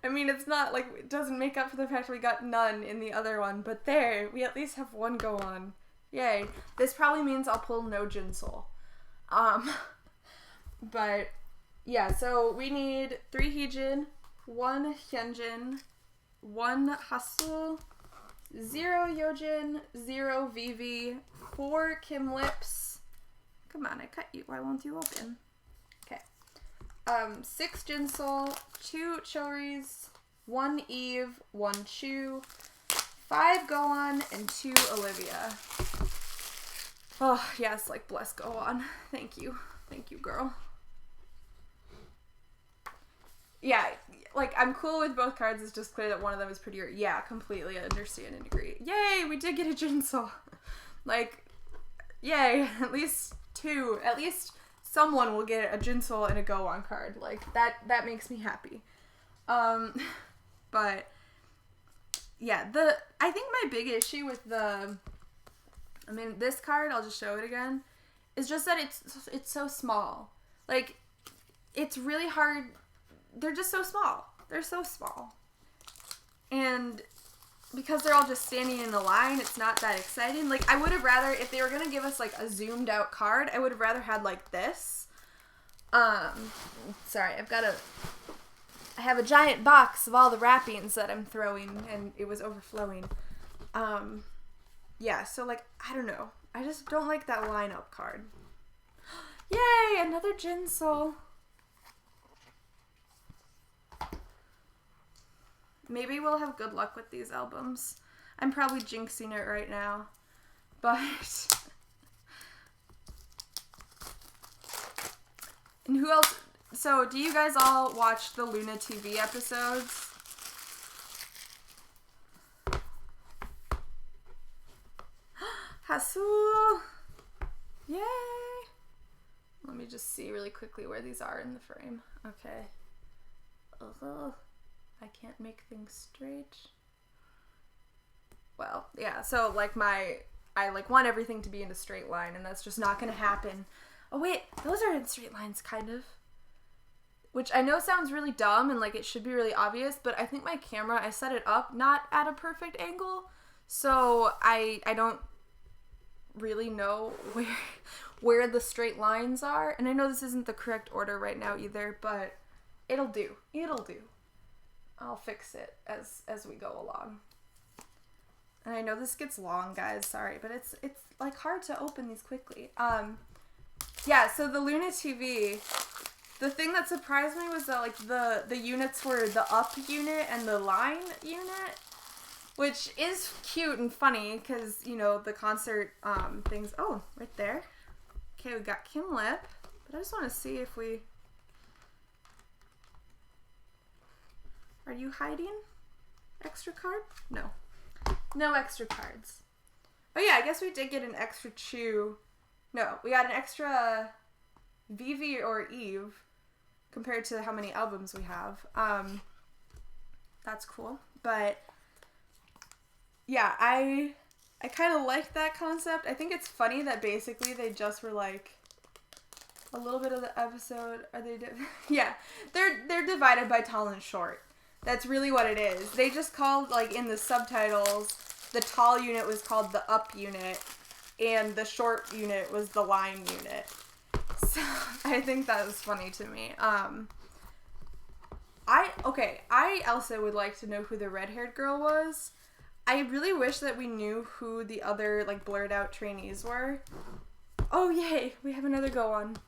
A: I mean, it's not, like, it doesn't make up for the fact we got none in the other one, but there, we at least have one Go On. Yay. This probably means I'll pull no Jinsol. But, yeah, so we need 3 Heejin, 1 Hyunjin, 1 Hasul, 0 Yojin, 0 Vivi, 4 Kim Lips. Come on, I cut you. Why won't you open? Okay. 6 Jinsol, 2 Choris, 1 Eve, 1 Chu, 5 Go On, and 2 Olivia. Oh, yes, like, bless Go On. Thank you. Thank you, girl. Yeah, like, I'm cool with both cards. It's just clear that one of them is prettier. Yeah, completely understand and agree. Yay, we did get a Jinsol. Like, yay, at least 2. At least someone will get a Jinsol and a Go On card. Like, that makes me happy. But, yeah, I think my big issue with this card, I'll just show it again, is just that it's so small. Like, it's really hard. They're just so small. They're so small. And because they're all just standing in a line, it's not that exciting. Like, I would have rather, if they were going to give us, like, a zoomed out card, I would have rather had, like, this. Sorry, I have a giant box of all the wrappings that I'm throwing, and it was overflowing. Yeah, so, like, I don't know. I just don't like that lineup card. Yay, another Jinsol. Maybe we'll have good luck with these albums. I'm probably jinxing it right now. But... And who else... So, do you guys all watch the Loona TV episodes? Hasul! Yay! Let me just see really quickly where these are in the frame. Okay. I can't make things straight. Well, yeah, so like I like want everything to be in a straight line, and that's just not gonna happen. Oh wait, those are in straight lines, kind of. Which I know sounds really dumb and like it should be really obvious, but I think my camera, I set it up not at a perfect angle, so I don't really know where the straight lines are. And I know this isn't the correct order right now either, but it'll do. It'll do. I'll fix it as we go along. And I know this gets long, guys, sorry, but it's like hard to open these quickly. Yeah, so the Loona TV, the thing that surprised me was that like the units were the up unit and the line unit, which is cute and funny because, you know, the concert things. Oh, right there. Okay, we got Kim Lip, but I just want to see if we... Are you hiding extra card? No. No extra cards. Oh yeah, I guess we did get an extra Chew. No, we got an extra Vivi or Eve compared to how many albums we have. That's cool. But yeah, I kind of like that concept. I think it's funny that basically they just were like a little bit of the episode. Are they? Yeah, they're divided by tall and short. That's really what it is. They just called, like, in the subtitles, the tall unit was called the up unit, and the short unit was the line unit. So, I think that was funny to me. I also would like to know who the red-haired girl was. I really wish that we knew who the other, like, blurred-out trainees were. Oh, yay! We have another go-on.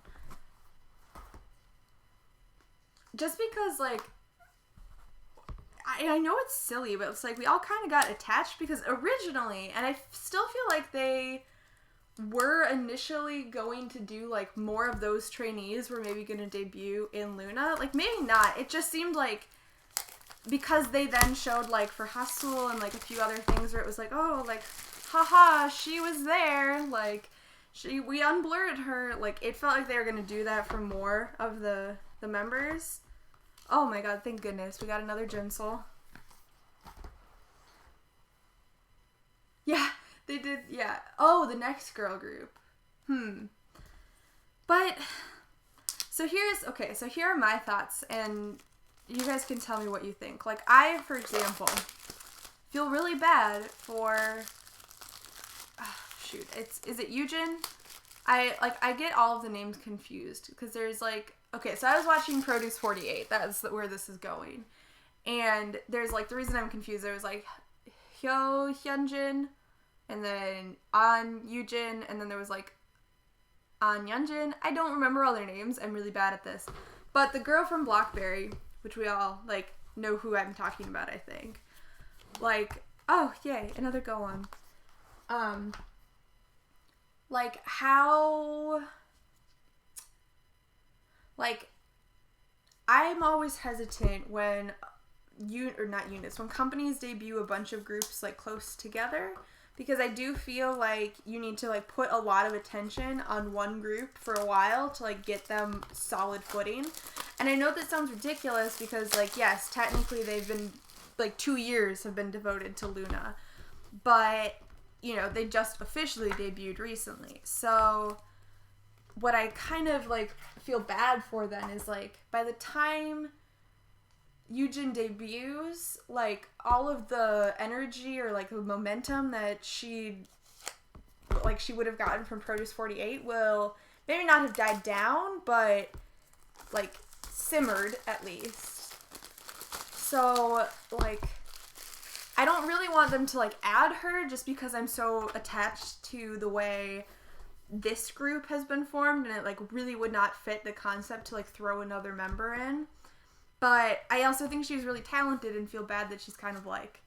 A: Just because, like... I know it's silly, but it's like we all kind of got attached because originally, and I still feel like they were initially going to do like more of those trainees were maybe going to debut in Loona. Like maybe not. It just seemed like because they then showed like for Hustle and like a few other things where it was like, oh, like, haha, she was there. Like we unblurred her. Like it felt like they were going to do that for more of the members. Oh my god, thank goodness. We got another Jinsol. Yeah, they did, yeah. Oh, the next girl group. But, so here are my thoughts, and you guys can tell me what you think. Like, I, for example, feel really bad for, is it Eugen? I get all of the names confused, because there's like, okay, so I was watching Produce 48. That's where this is going. And there's, like, the reason I'm confused, there was, like, Hyo Hyunjin, and then An Yujin, and then there was, like, An Yeonjin. I don't remember all their names. I'm really bad at this. But the girl from Blockberry, which we all, like, know who I'm talking about, I think. Like, oh, yay, another go-on. Like, how... Like, I'm always hesitant when when companies debut a bunch of groups like close together, because I do feel like you need to like put a lot of attention on one group for a while to like get them solid footing. And I know that sounds ridiculous because like, yes, technically they've been like 2 years have been devoted to Loona, but you know, they just officially debuted recently. So what I kind of like feel bad for then is like by the time Eugen debuts, like all of the energy or like the momentum that she would have gotten from Produce 48 will maybe not have died down, but like simmered at least. So like I don't really want them to like add her just because I'm so attached to the way this group has been formed, and it like really would not fit the concept to like throw another member in. But I also think she's really talented and feel bad that she's kind of like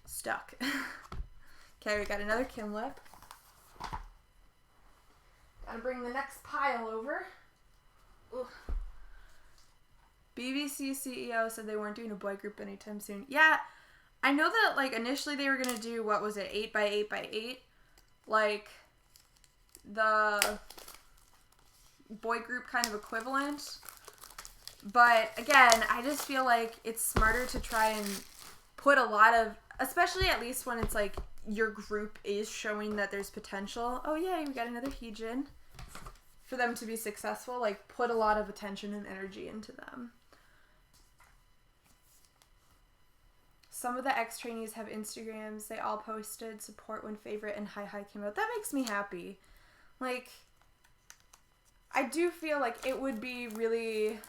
A: stuck. Okay, we got another Kim Lip. Gotta bring the next pile over. Ugh. BBC CEO said they weren't doing a boy group anytime soon. Yeah, I know that like initially they were gonna do, what was it, 8x8x8? Like the boy group kind of equivalent. But again, I just feel like it's smarter to try and put a lot of, especially at least when it's like your group is showing that there's potential. Oh yay, we got another Heejin. For them to be successful, like put a lot of attention and energy into them. Some of the ex-trainees have Instagrams. They all posted support when Favorite and Hi Hi came out. That makes me happy. Like, I do feel like it would be really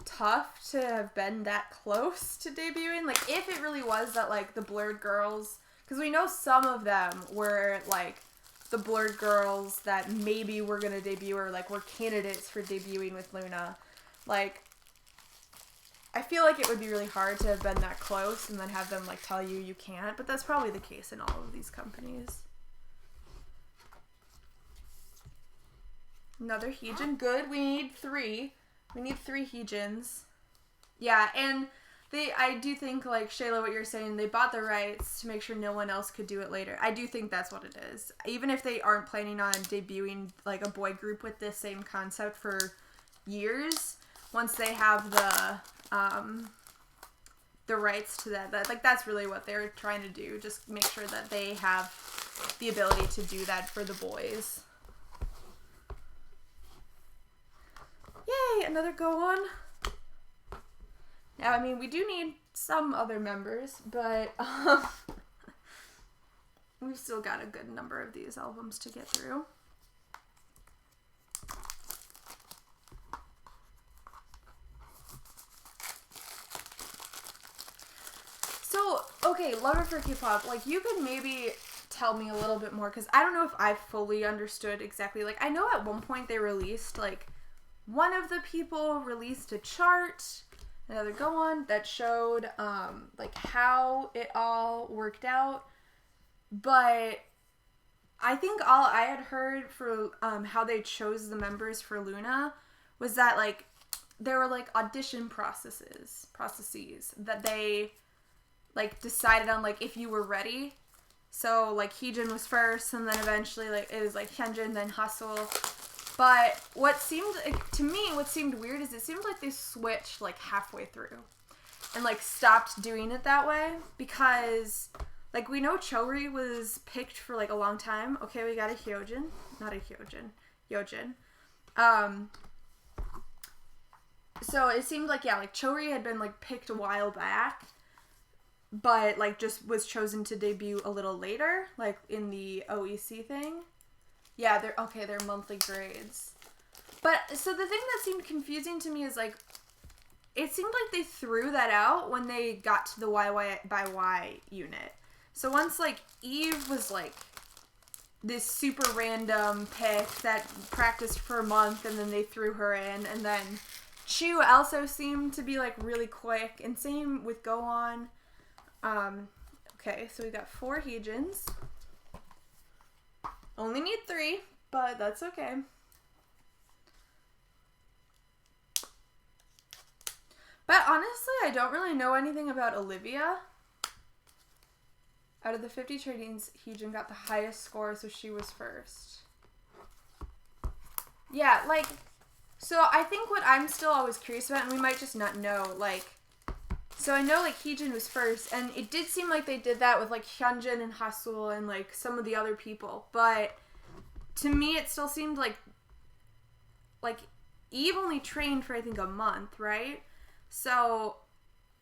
A: tough to have been that close to debuting. Like, if it really was that, like, the Blurred girls, because we know some of them were, like, the Blurred girls that maybe were going to debut or, like, were candidates for debuting with Loona. Like, I feel like it would be really hard to have been that close and then have them, like, tell you you can't, but that's probably the case in all of these companies. Another Heejin. Good. We need 3. We need 3 Heejins. Yeah, and I do think, like, Shayla, what you're saying, they bought the rights to make sure no one else could do it later. I do think that's what it is. Even if they aren't planning on debuting, like, a boy group with this same concept for years, once they have the rights to that, like, that's really what they're trying to do. Just make sure that they have the ability to do that for the boys. Yay, another go on. Now, I mean, we do need some other members, but we've still got a good number of these albums to get through. So, okay, Lover for K-pop, like, you could maybe tell me a little bit more, because I don't know if I fully understood exactly. Like, I know at one point they released, like, one of the people released a chart, another go on, that showed, like, how it all worked out, but I think all I had heard for, how they chose the members for Loona was that, like, there were, like, audition processes that they, like, decided on, like, if you were ready. So, like, Heejin was first, and then eventually, like, it was, like, Hyunjin, then Hustle. But what seemed, to me, what seemed weird is it seemed like they switched, like, halfway through. And, like, stopped doing it that way. Because, like, we know Chori was picked for, like, a long time. Okay, we got a Hyojin. Not a Hyojin. Yojin. So it seemed like, yeah, like, Chori had been, like, picked a while back. But, like, just was chosen to debut a little later. Like, in the OEC thing. Yeah, they're monthly grades. But, so the thing that seemed confusing to me is, like, it seemed like they threw that out when they got to the YY by Y unit. So once, like, Eve was, like, this super random pick that practiced for a month and then they threw her in, and then Chu also seemed to be, like, really quick, and same with Go On. Okay, so we got 4 Heejins. Only need 3, but that's okay. But honestly, I don't really know anything about Olivia. Out of the 50 trainees, Heejin got the highest score, so she was first. Yeah, like, so I think what I'm still always curious about, and we might just not know, like, so I know, like, Heejin was first, and it did seem like they did that with, like, Hyunjin and Hasul and, like, some of the other people, but to me it still seemed like Eve only trained for, I think, a month, right? So,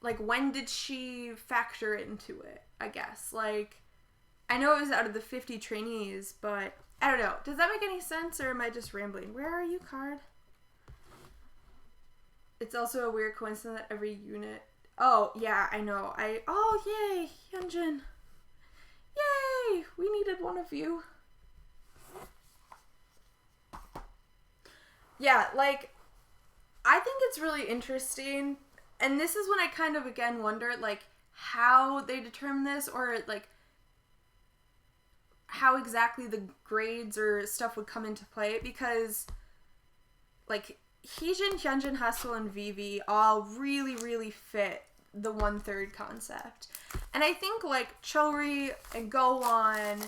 A: like, when did she factor into it, I guess? Like, I know it was out of the 50 trainees, but I don't know. Does that make any sense, or am I just rambling? Where are you, card? It's also a weird coincidence that every unit... Oh, yeah, I know. Oh, yay, Hyunjin. Yay! We needed one of you. Yeah, like, I think it's really interesting, and this is when I kind of, again, wonder, like, how they determine this, or, like, how exactly the grades or stuff would come into play, because, like, Heejin, Hyunjin, Hasul, and Vivi all really, really fit the 1/3 concept. And I think, like, Chori and Go On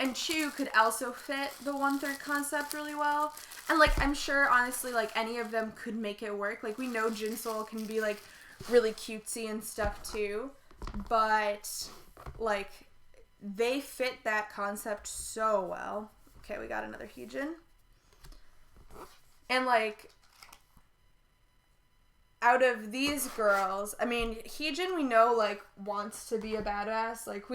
A: and Chu could also fit the 1/3 concept really well. And, like, I'm sure, honestly, like, any of them could make it work. Like, we know Jinsol can be, like, really cutesy and stuff, too. But, like, they fit that concept so well. Okay, we got another Heejin. And, like, out of these girls, I mean, Heejin, we know, like, wants to be a badass. Like,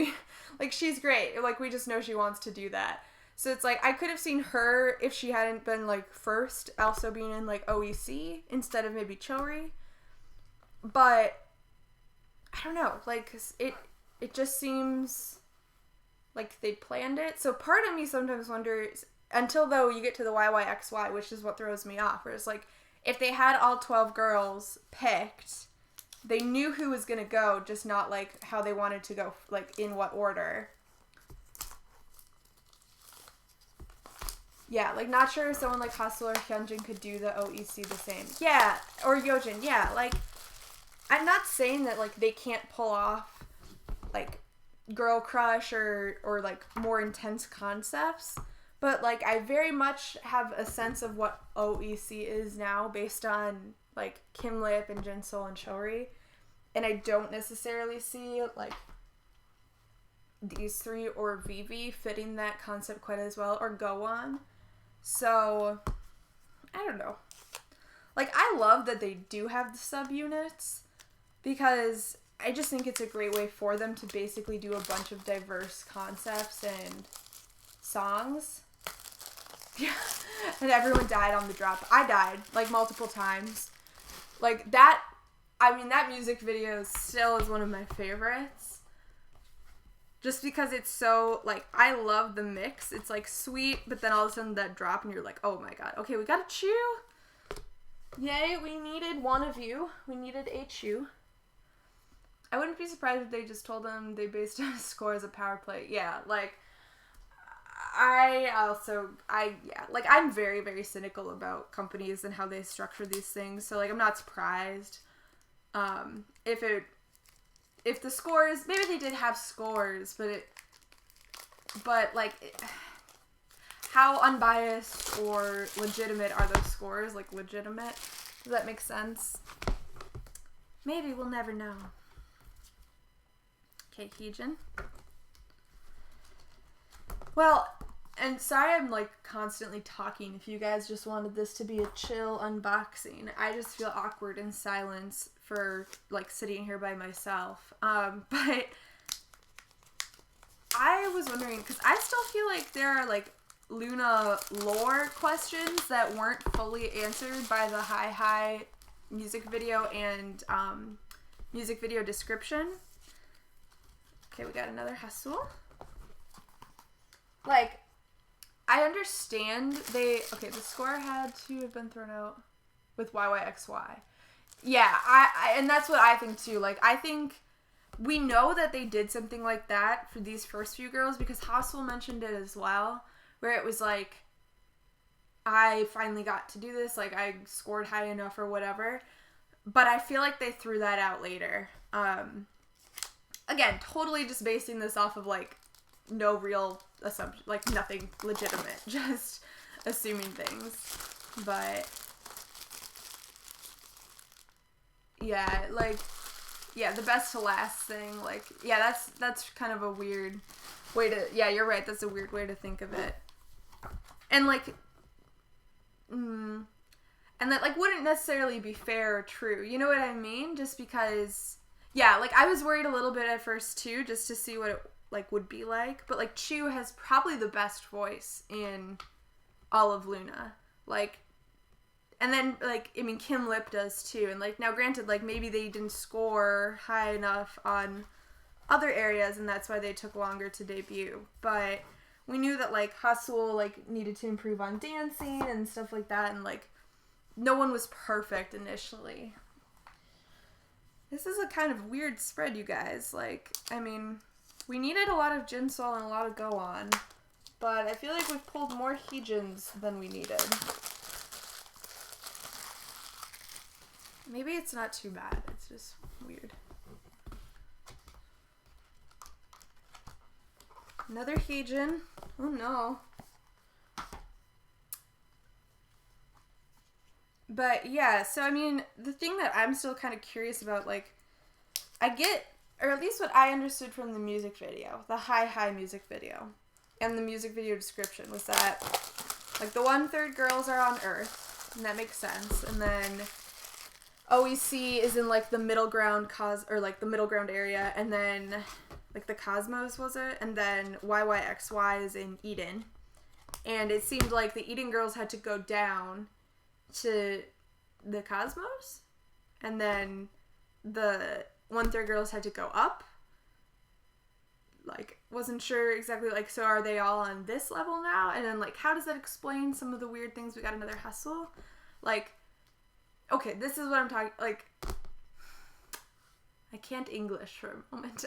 A: she's great. Like, we just know she wants to do that. So it's like, I could have seen her, if she hadn't been, like, first, also being in, like, OEC instead of maybe Chori. But, I don't know. Like, it just seems like they planned it. So part of me sometimes wonders, until, though, you get to the YYXY, which is what throws me off, where it's like, if they had all 12 girls picked, they knew who was going to go, just not, like, how they wanted to go, like, in what order. Yeah, like, not sure if someone like Hustle or Hyunjin could do the OEC the same. Yeah, or Yojin, yeah, like, I'm not saying that, like, they can't pull off, like, girl crush or like, more intense concepts, but, like, I very much have a sense of what OEC is now based on, like, Kim Lip and Jinsol and Chori, and I don't necessarily see, like, these three or Vivi fitting that concept quite as well, or Go On. So, I don't know. Like, I love that they do have the subunits, because I just think it's a great way for them to basically do a bunch of diverse concepts and songs. Yeah, and everyone died on the drop. I died, like, multiple times. Like, that, I mean, that music video still is one of my favorites. Just because it's so, like, I love the mix. It's, like, sweet, but then all of a sudden that drop and you're like, oh my god. Okay, we got a Chu. Yay, we needed one of you. We needed a Chu. I wouldn't be surprised if they just told them they based on a score as a power play. Yeah, like, I'm very, very cynical about companies and how they structure these things. So, like, I'm not surprised. If the scores, maybe they did have scores, but how unbiased or legitimate are those scores? Like, legitimate? Does that make sense? Maybe we'll never know. Okay, Heejin. Well, and sorry I'm, like, constantly talking. If you guys just wanted this to be a chill unboxing, I just feel awkward in silence for, like, sitting here by myself. But I was wondering, because I still feel like there are, like, Loona lore questions that weren't fully answered by the Hi music video and music video description. Okay, we got another Hustle. Like, I understand the score had to have been thrown out with YYXY. Yeah, and that's what I think too. Like, I think we know that they did something like that for these first few girls because Hustle mentioned it as well, where it was like, I finally got to do this, like, I scored high enough or whatever. But I feel like they threw that out later. Again, totally just basing this off of, like, no real assumption, like, nothing legitimate, just assuming things. But yeah, like, yeah, the best to last thing, like, yeah, that's kind of a weird way to, yeah, you're right, that's a weird way to think of it. And, like, and that, like, wouldn't necessarily be fair or true, you know what I mean? Just because, yeah, like, I was worried a little bit at first, too, just to see what it, like, would be like, but, like, Chu has probably the best voice in all of Loona, like, and then, like, I mean, Kim Lip does, too, and, like, now, granted, like, maybe they didn't score high enough on other areas, and that's why they took longer to debut, but we knew that, like, Hustle, like, needed to improve on dancing and stuff like that, and, like, no one was perfect initially. This is a kind of weird spread, you guys, like, I mean, we needed a lot of Jinsol and a lot of Go On, but I feel like we've pulled more Heejins than we needed. Maybe it's not too bad, it's just weird. Another Hyejin. Oh no. But yeah, so I mean, the thing that I'm still kind of curious about, like, I get, or at least what I understood from the music video, the Hi music video, and the music video description was that, like, the 1/3 girls are on Earth, and that makes sense, and then OEC is in, like, the middle ground the middle ground area, and then, like, the Cosmos, was it? And then YYXY is in Eden. And it seemed like the Eden girls had to go down to the Cosmos, and then the 1/3 girls had to go up. Like, wasn't sure exactly, like, so are they all on this level now? And then, like, how does that explain some of the weird things? We got another hustle. Like, okay, this is what I'm talking, like, I can't English for a moment.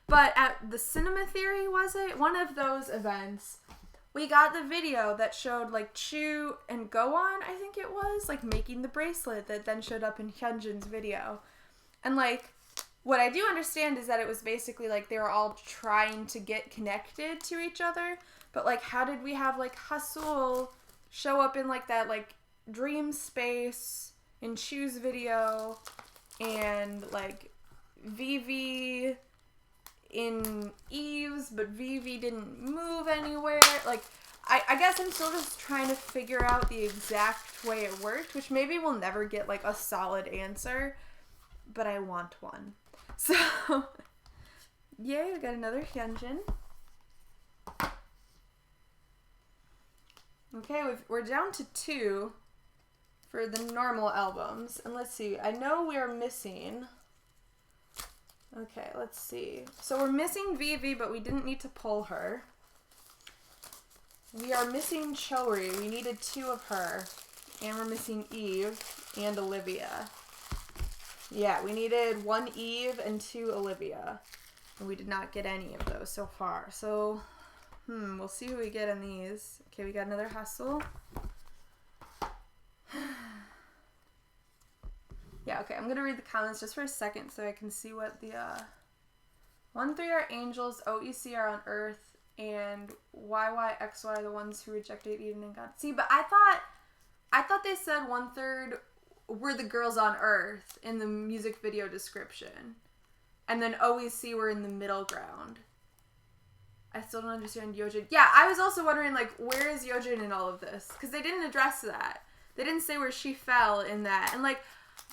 A: But at the Cinema Theory, was it? One of those events, we got the video that showed, like, Chu and Go-On, I think it was, like, making the bracelet that then showed up in Hyunjin's video. And, like, what I do understand is that it was basically, like, they were all trying to get connected to each other. But, like, how did we have, like, Hustle show up in, like, that, like, dream space in Chu's video, and, like, Vivi in Eve's, but Vivi didn't move anywhere. Like, I guess I'm still just trying to figure out the exact way it worked, which maybe we'll never get, like, a solid answer, but I want one. So, yay, we got another Hyunjin. Okay, we're down to 2 for the normal albums. And let's see, I know we are missing... Okay, let's see. So we're missing Vivi, but we didn't need to pull her. We are missing Chori. We needed 2 of her. And we're missing Eve and Olivia. Yeah, we needed 1 Eve and 2 Olivia. And we did not get any of those so far. So, we'll see who we get in these. Okay, we got another Hustle. Yeah, okay, I'm going to read the comments just for a second so I can see what the, 1/3 are angels, OEC are on Earth, and YYXY are the ones who rejected Eden and God. See, but I thought they said 1/3 were the girls on Earth in the music video description. And then OEC were in the middle ground. I still don't understand Yeojin. Yeah, I was also wondering, like, where is Yeojin in all of this? Because they didn't address that. They didn't say where she fell in that. And, like,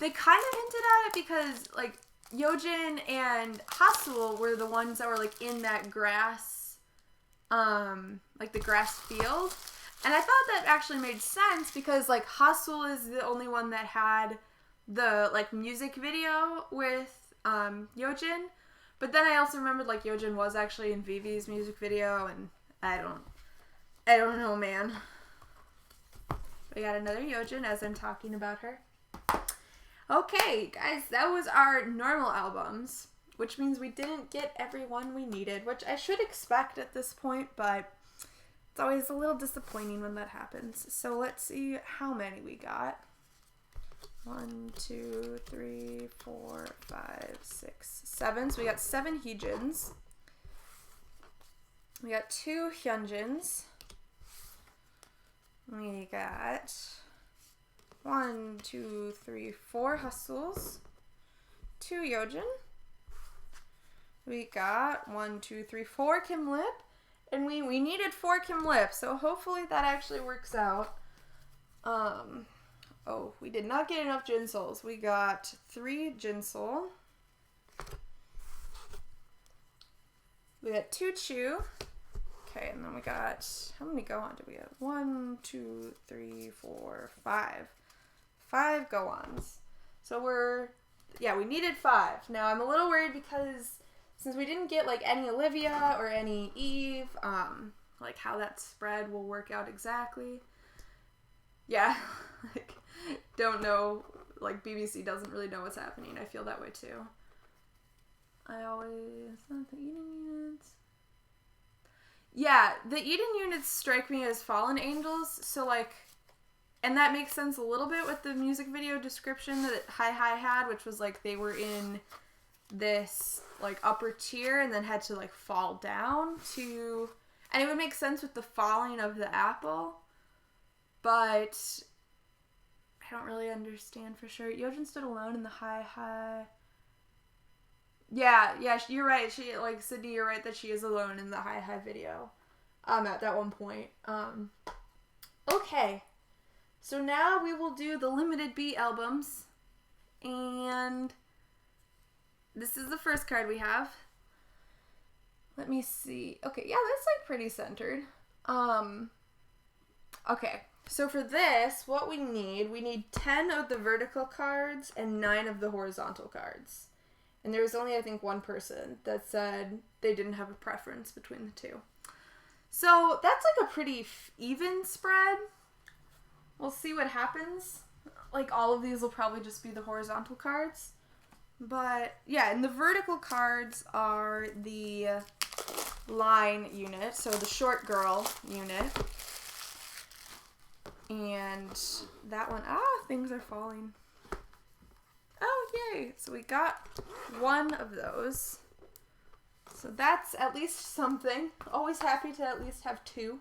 A: they kind of hinted at it because, like, Yeojin and Hasul were the ones that were, like, in that grass, like, the grass field. And I thought that actually made sense because, like, Hasul is the only one that had the, like, music video with, Yeojin. But then I also remembered, like, Yeojin was actually in Vivi's music video, and I don't know, man. We got another Yeojin as I'm talking about her. Okay, guys, that was our normal albums, which means we didn't get everyone we needed, which I should expect at this point, but it's always a little disappointing when that happens. So let's see how many we got. 1, 2, 3, 4, 5, 6, 7. So we got 7 Hyejins. We got 2 Hyunjins. We got 1, 2, 3, 4 Hustles. 2 Yeojin. We got 1, 2, 3, 4 Kim Lip. And we needed 4 Kim Lip, so hopefully that actually works out. Oh, we did not get enough Jinsols. We got 3 Jinsol. We got 2 Chu. Okay, and then we got, how many Go-On did we have? 1, 2, 3, 4, 5. 5 Go-Ons. So we needed 5. Now I'm a little worried because since we didn't get, like, any Olivia or any Eve, like, how that spread will work out exactly. Yeah, like, don't know, like, BBC doesn't really know what's happening. I feel that way too. Not the Eden units. Yeah, the Eden units strike me as fallen angels, so, like, and that makes sense a little bit with the music video description that Hi had, which was, like, they were in this like upper tier and then had to like fall down to, and it would make sense with the falling of the apple, but I don't really understand for sure. Yojin stood alone in the high. Yeah, you're right. She, like, Sydney, you're right that she is alone in the high video. At that one point. Okay. So now we will do the Limited B albums. And this is the first card we have. Let me see. Okay, yeah, that's, like, pretty centered. Okay. So for this, what we need 10 of the vertical cards and 9 of the horizontal cards. And there was only, I think, one person that said they didn't have a preference between the two. So that's like a pretty even spread. We'll see what happens. Like, all of these will probably just be the horizontal cards. But, yeah, and the vertical cards are the line unit, so the short girl unit. And that one, things are falling. Oh, yay. So we got one of those. So that's at least something. Always happy to at least have 2.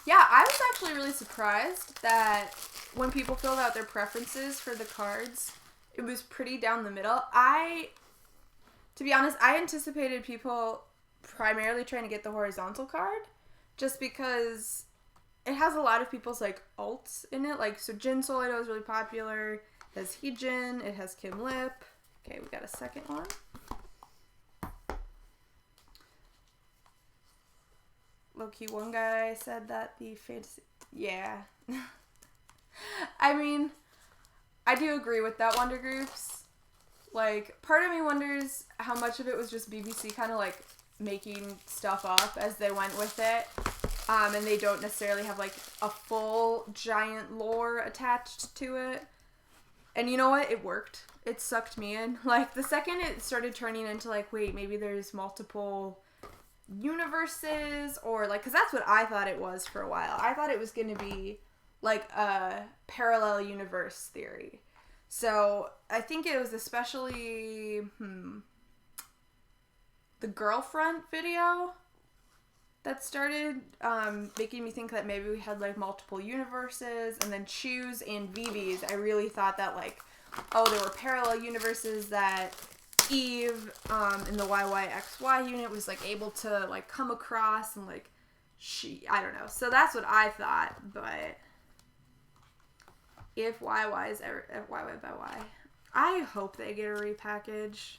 A: Yeah, I was actually really surprised that when people filled out their preferences for the cards, it was pretty down the middle. To be honest, I anticipated people primarily trying to get the horizontal card just because it has a lot of people's, like, alts in it. Like, so Jin Soul I know is really popular. It has Heejin. It has Kim Lip. Okay, we got a second one. Low-key, one guy said that the fantasy... Yeah. I mean, I do agree with that, Wonder Groups. Like, part of me wonders how much of it was just BBC kind of, like, making stuff up as they went with it. And they don't necessarily have, like, a full giant lore attached to it. And you know what? It worked. It sucked me in. Like, the second it started turning into, like, wait, maybe there's multiple universes, or, like, because that's what I thought it was for a while. I thought it was going to be, like, a parallel universe theory. So, I think it was especially, the Girlfriend video that started making me think that maybe we had, like, multiple universes. And then Choose and Vivi's, I really thought that, like, there were parallel universes that Eve in the YYXY unit was, like, able to, like, come across, and, like, I don't know. So that's what I thought, but if YY is ever YY by Y, I hope they get a repackage.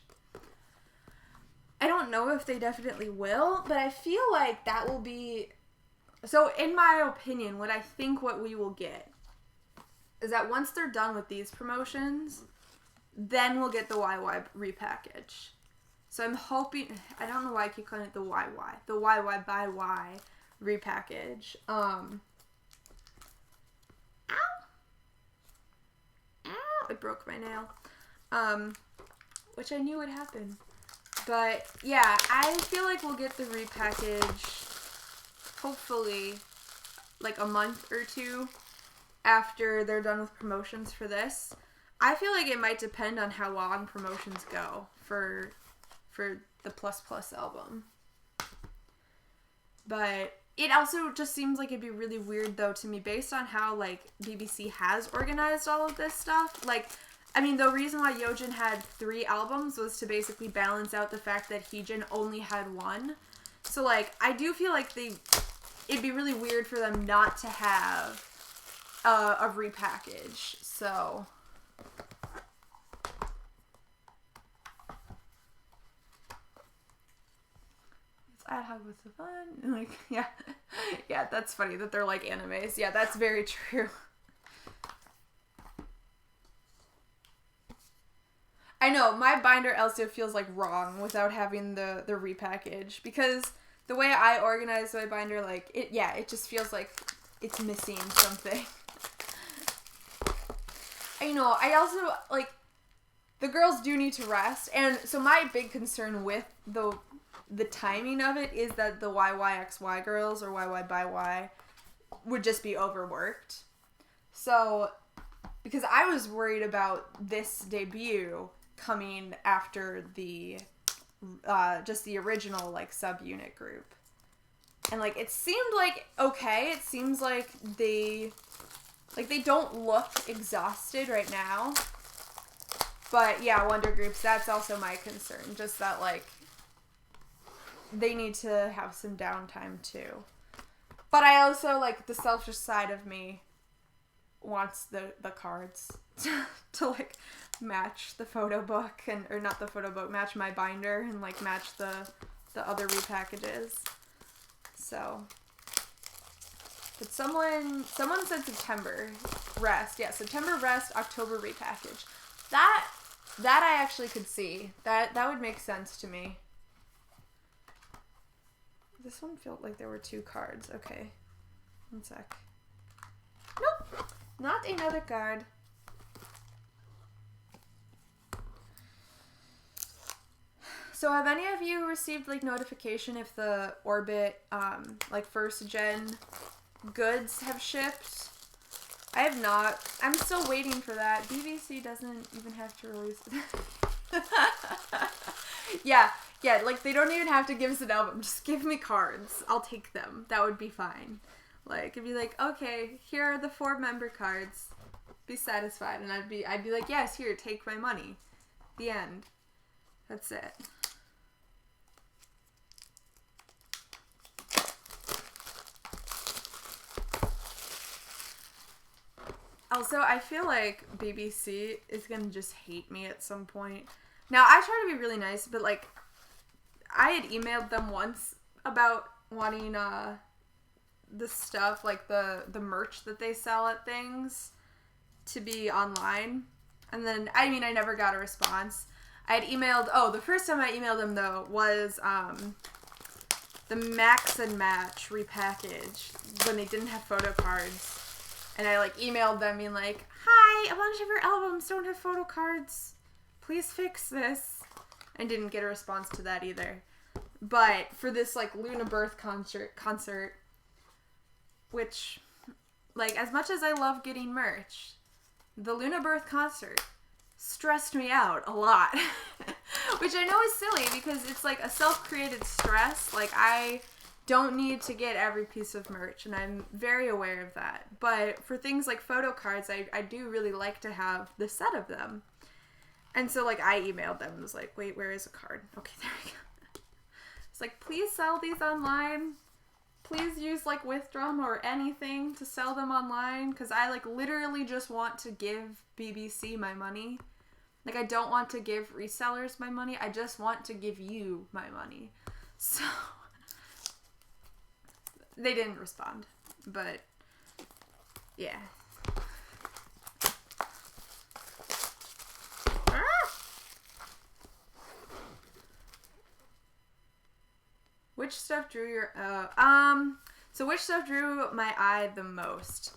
A: I don't know if they definitely will, but I feel like that will be... So, in my opinion, what we will get is that once they're done with these promotions, then we'll get the YY repackage. So I'm hoping... I don't know why I keep calling it the YY. The YY by Y repackage. Ow! I broke my nail. Which I knew would happen. But, yeah, I feel like we'll get the repackage, hopefully, like, a month or 2 after they're done with promotions for this. I feel like it might depend on how long promotions go for the Plus Plus album. But it also just seems like it'd be really weird, though, to me, based on how, like, BBC has organized all of this stuff. Like, I mean, the reason why Yojin had 3 albums was to basically balance out the fact that Heejin only had 1. So, like, I do feel like it'd be really weird for them not to have a repackage. So, it's ad hoc with the fun. Like, yeah. Yeah, that's funny that they're like animes. Yeah, that's very true. I know, my binder also feels, like, wrong without having the repackage, because the way I organize my binder, like, it just feels like it's missing something. I also, like, the girls do need to rest, and so my big concern with the timing of it is that the YYXY girls, or YY by Y, would just be overworked. So, because I was worried about this debut coming after the, just the original, like, subunit group. And, like, it seemed like, okay, it seems like they don't look exhausted right now. But, yeah, Wonder Groups, that's also my concern. Just that, like, they need to have some downtime, too. But I also, like, the selfish side of me wants the cards to, like, match the photo book, or not the photo book, match my binder, and, like, match the other repackages. So, but someone said September rest. Yeah, September rest, October repackage. That I actually could see. That would make sense to me. This one felt like there were 2 cards. Okay. One sec. Nope. Not another card. So have any of you received, like, notification if the Orbit, like, first gen goods have shipped? I have not. I'm still waiting for that. BBC doesn't even have to release it. Yeah, like, they don't even have to give us an album. Just give me cards. I'll take them. That would be fine. Like, it'd be like, okay, here are the 4 member cards. Be satisfied. And I'd be like, yes, here, take my money. The end. That's it. Also, I feel like BBC is gonna just hate me at some point. Now, I try to be really nice, but, like, I had emailed them once about wanting, the stuff, like, the merch that they sell at things to be online. And then, I mean, I never got a response. I had emailed, the first time I emailed them, though, was, the Max and Match repackage, when they didn't have photo cards. And I, like, emailed them being like, hi, a bunch of your albums don't have photo cards. Please fix this. I didn't get a response to that either. But for this, like, Loona birth concert, which, like, as much as I love getting merch, the Loona birth concert stressed me out a lot. Which I know is silly because it's, like, a self-created stress. Like, I don't need to get every piece of merch, and I'm very aware of that. But for things like photo cards, I do really like to have the set of them. And so, like, I emailed them and was like, wait, where is a card? Okay, there we go. It's like, please sell these online. Please use, like, Withdrawn or anything to sell them online, because I, like, literally just want to give BBC my money. Like, I don't want to give resellers my money. I just want to give you my money. So they didn't respond, but yeah. Which stuff drew your so which stuff drew my eye the most?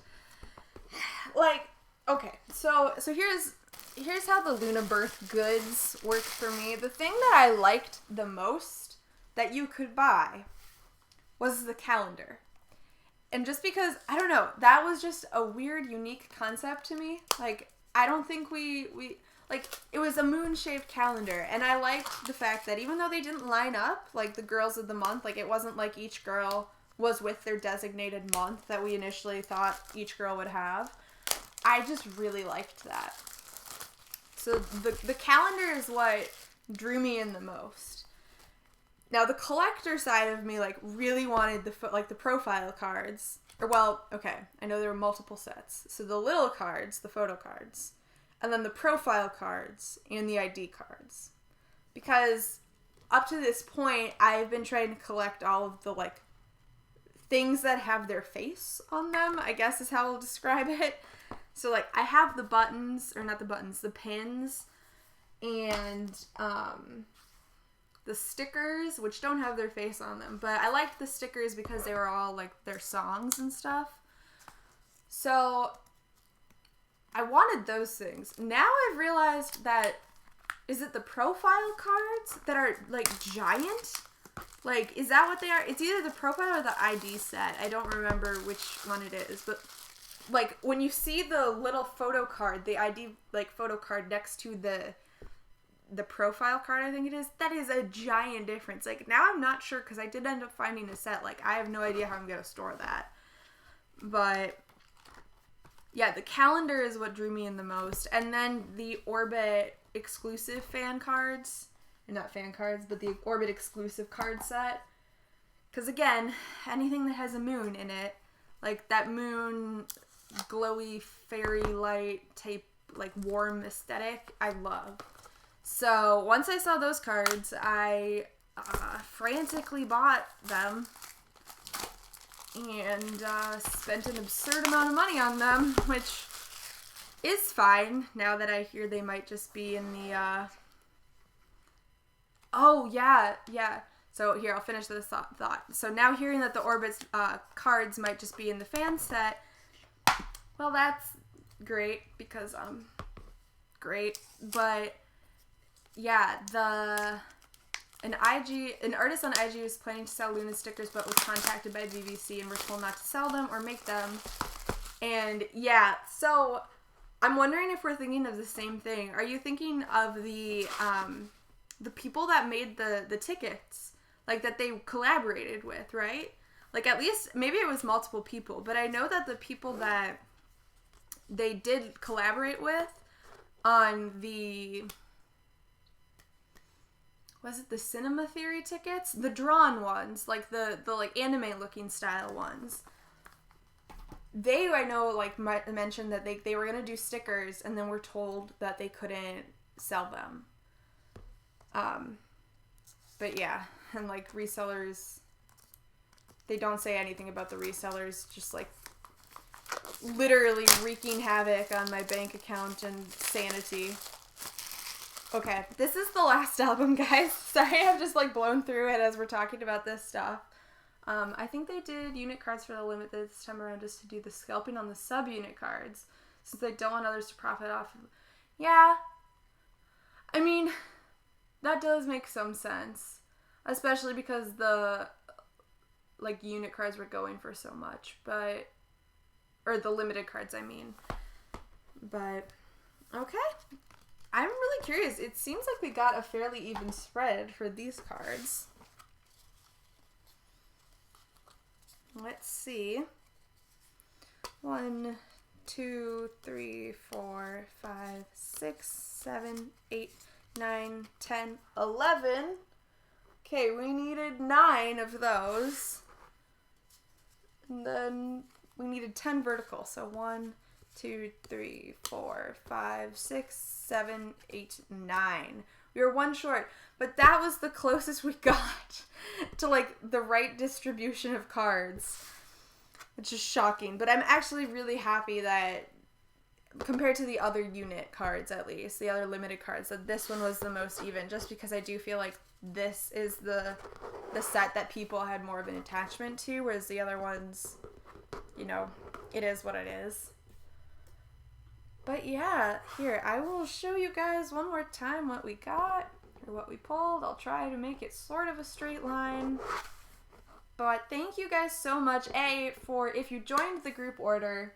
A: Like, okay, so here's how the Loona birth goods worked for me. The thing that I liked the most that you could buy was the calendar. And just because, I don't know, that was just a weird, unique concept to me. Like, I don't think we like, it was a moon-shaped calendar, and I liked the fact that even though they didn't line up, like, the girls of the month, like, it wasn't like each girl was with their designated month that we initially thought each girl would have. I just really liked that. So the calendar is what drew me in the most. Now, the collector side of me, like, really wanted the profile cards. Or, well, okay, I know there were multiple sets. So the little cards, the photo cards, and then the profile cards and the ID cards. Because up to this point, I've been trying to collect all of the, like, things that have their face on them, I guess is how I'll describe it. So, like, I have the buttons, or not the buttons, the pins, and the stickers, which don't have their face on them. But I liked the stickers because they were all, like, their songs and stuff. So I wanted those things. Now I've realized that, is it the profile cards that are, like, giant? Like, is that what they are? It's either the profile or the ID set. I don't remember which one it is, but like, when you see the little photo card, the ID, like, photo card next to the profile card, I think it is, that is a giant difference. Like, now I'm not sure, because I did end up finding a set. Like, I have no idea how I'm going to store that. But, yeah, the calendar is what drew me in the most. And then the Orbit exclusive fan cards. Not fan cards, but the Orbit exclusive card set. Because, again, anything that has a moon in it, like that moon glowy fairy light type, like, warm aesthetic, I love. So, once I saw those cards, I frantically bought them and spent an absurd amount of money on them, which is fine now that I hear they might just be in the, oh, yeah. So, here, I'll finish this thought. So, now hearing that the Orbit's cards might just be in the fan set, well, that's great, because, great, but, yeah, an artist on IG was planning to sell Loona stickers, but was contacted by BBC and were told not to sell them or make them, and, yeah, so, I'm wondering if we're thinking of the same thing. Are you thinking of the people that made the tickets? Like, that they collaborated with, right? Like, at least, maybe it was multiple people, but I know that the people that they did collaborate with on the, was it the Cinema Theory tickets? The drawn ones, like, the like, anime-looking style ones. They, I know, like, mentioned that they were going to do stickers, and then were told that they couldn't sell them. But yeah. And, like, resellers, they don't say anything about the resellers, just, like, literally wreaking havoc on my bank account and sanity. Okay, this is the last album, guys. Sorry, I've just, like, blown through it as we're talking about this stuff. I think they did unit cards for the limit this time around just to do the scalping on the sub-unit cards, since they don't want others to profit off of. Yeah. I mean, that does make some sense. Especially because the, like, unit cards were going for so much, but, or the limited cards, I mean. But, okay. I'm really curious. It seems like we got a fairly even spread for these cards. Let's see. 1, 2, 3, 4, 5, 6, 7, 8, 9, 10, 11. Okay, we needed 9 of those. And then we needed 10 vertical. So 1, 2, 3, 4, 5, 6, 7, 8, 9. We were 1 short. But that was the closest we got to, like, the right distribution of cards. Which is shocking. But I'm actually really happy that, compared to the other unit cards at least, the other limited cards, that this one was the most even. Just because I do feel like this is the set that people had more of an attachment to, whereas the other ones, you know, it is what it is. But yeah, here, I will show you guys one more time what we got, or what we pulled. I'll try to make it sort of a straight line. But thank you guys so much, for if you joined the group order,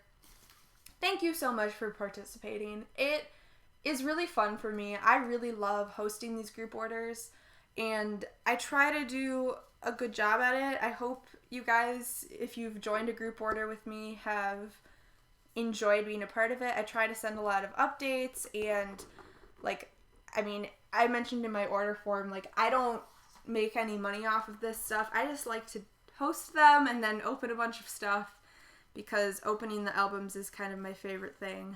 A: thank you so much for participating. It is really fun for me. I really love hosting these group orders. And I try to do a good job at it. I hope you guys, if you've joined a group order with me, have enjoyed being a part of it. I try to send a lot of updates and, like, I mean, I mentioned in my order form, like, I don't make any money off of this stuff. I just like to host them and then open a bunch of stuff because opening the albums is kind of my favorite thing.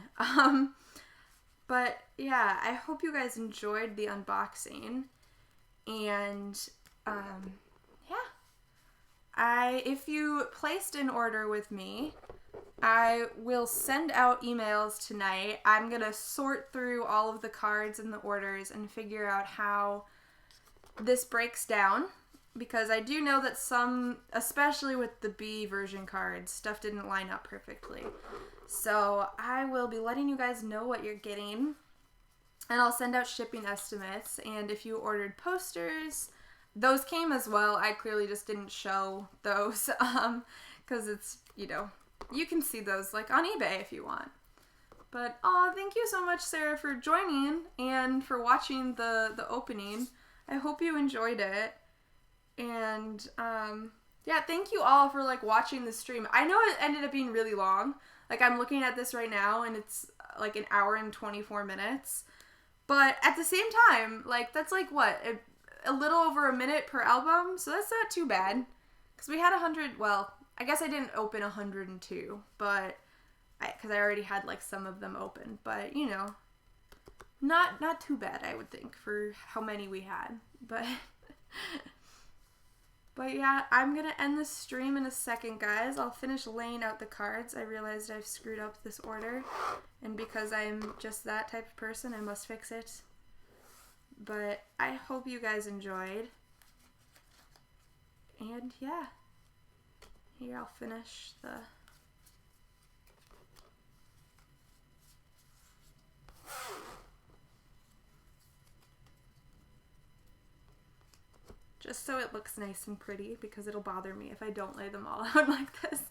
A: But yeah, I hope you guys enjoyed the unboxing. And, yeah, if you placed an order with me, I will send out emails tonight. I'm going to sort through all of the cards and the orders and figure out how this breaks down, because I do know that some, especially with the B version cards, stuff didn't line up perfectly. So I will be letting you guys know what you're getting. And I'll send out shipping estimates, and if you ordered posters, those came as well. I clearly just didn't show those, because it's, you know, you can see those like on eBay if you want. But thank you so much, Sarah, for joining and for watching the opening. I hope you enjoyed it. And yeah, thank you all for like watching the stream. I know it ended up being really long. Like I'm looking at this right now and it's like an hour and 24 minutes. But at the same time, like that's like what? A little over a minute per album. So that's not too bad. Because we had 100, well, I guess I didn't open 102, but because I already had like some of them open. But, you know, not too bad, I would think, for how many we had. But But yeah, I'm going to end this stream in a second, guys. I'll finish laying out the cards. I realized I've screwed up this order. And because I'm just that type of person, I must fix it. But I hope you guys enjoyed. And yeah. Here, I'll finish the... Just so it looks nice and pretty, because it'll bother me if I don't lay them all out like this.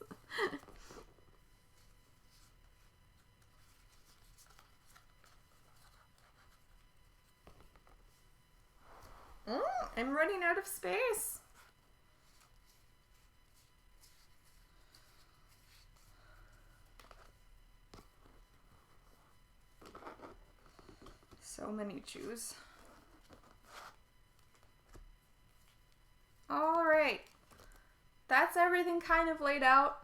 A: I'm running out of space. So many chews. Alright, that's everything kind of laid out.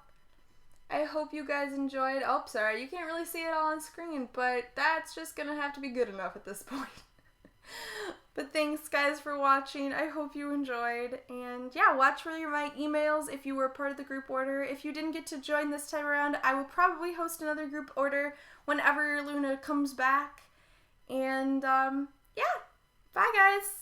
A: I hope you guys enjoyed. Oh, sorry, you can't really see it all on screen, but that's just gonna have to be good enough at this point. But thanks, guys, for watching. I hope you enjoyed. And yeah, watch for my emails if you were part of the group order. If you didn't get to join this time around, I will probably host another group order whenever Loona comes back. And yeah, bye, guys.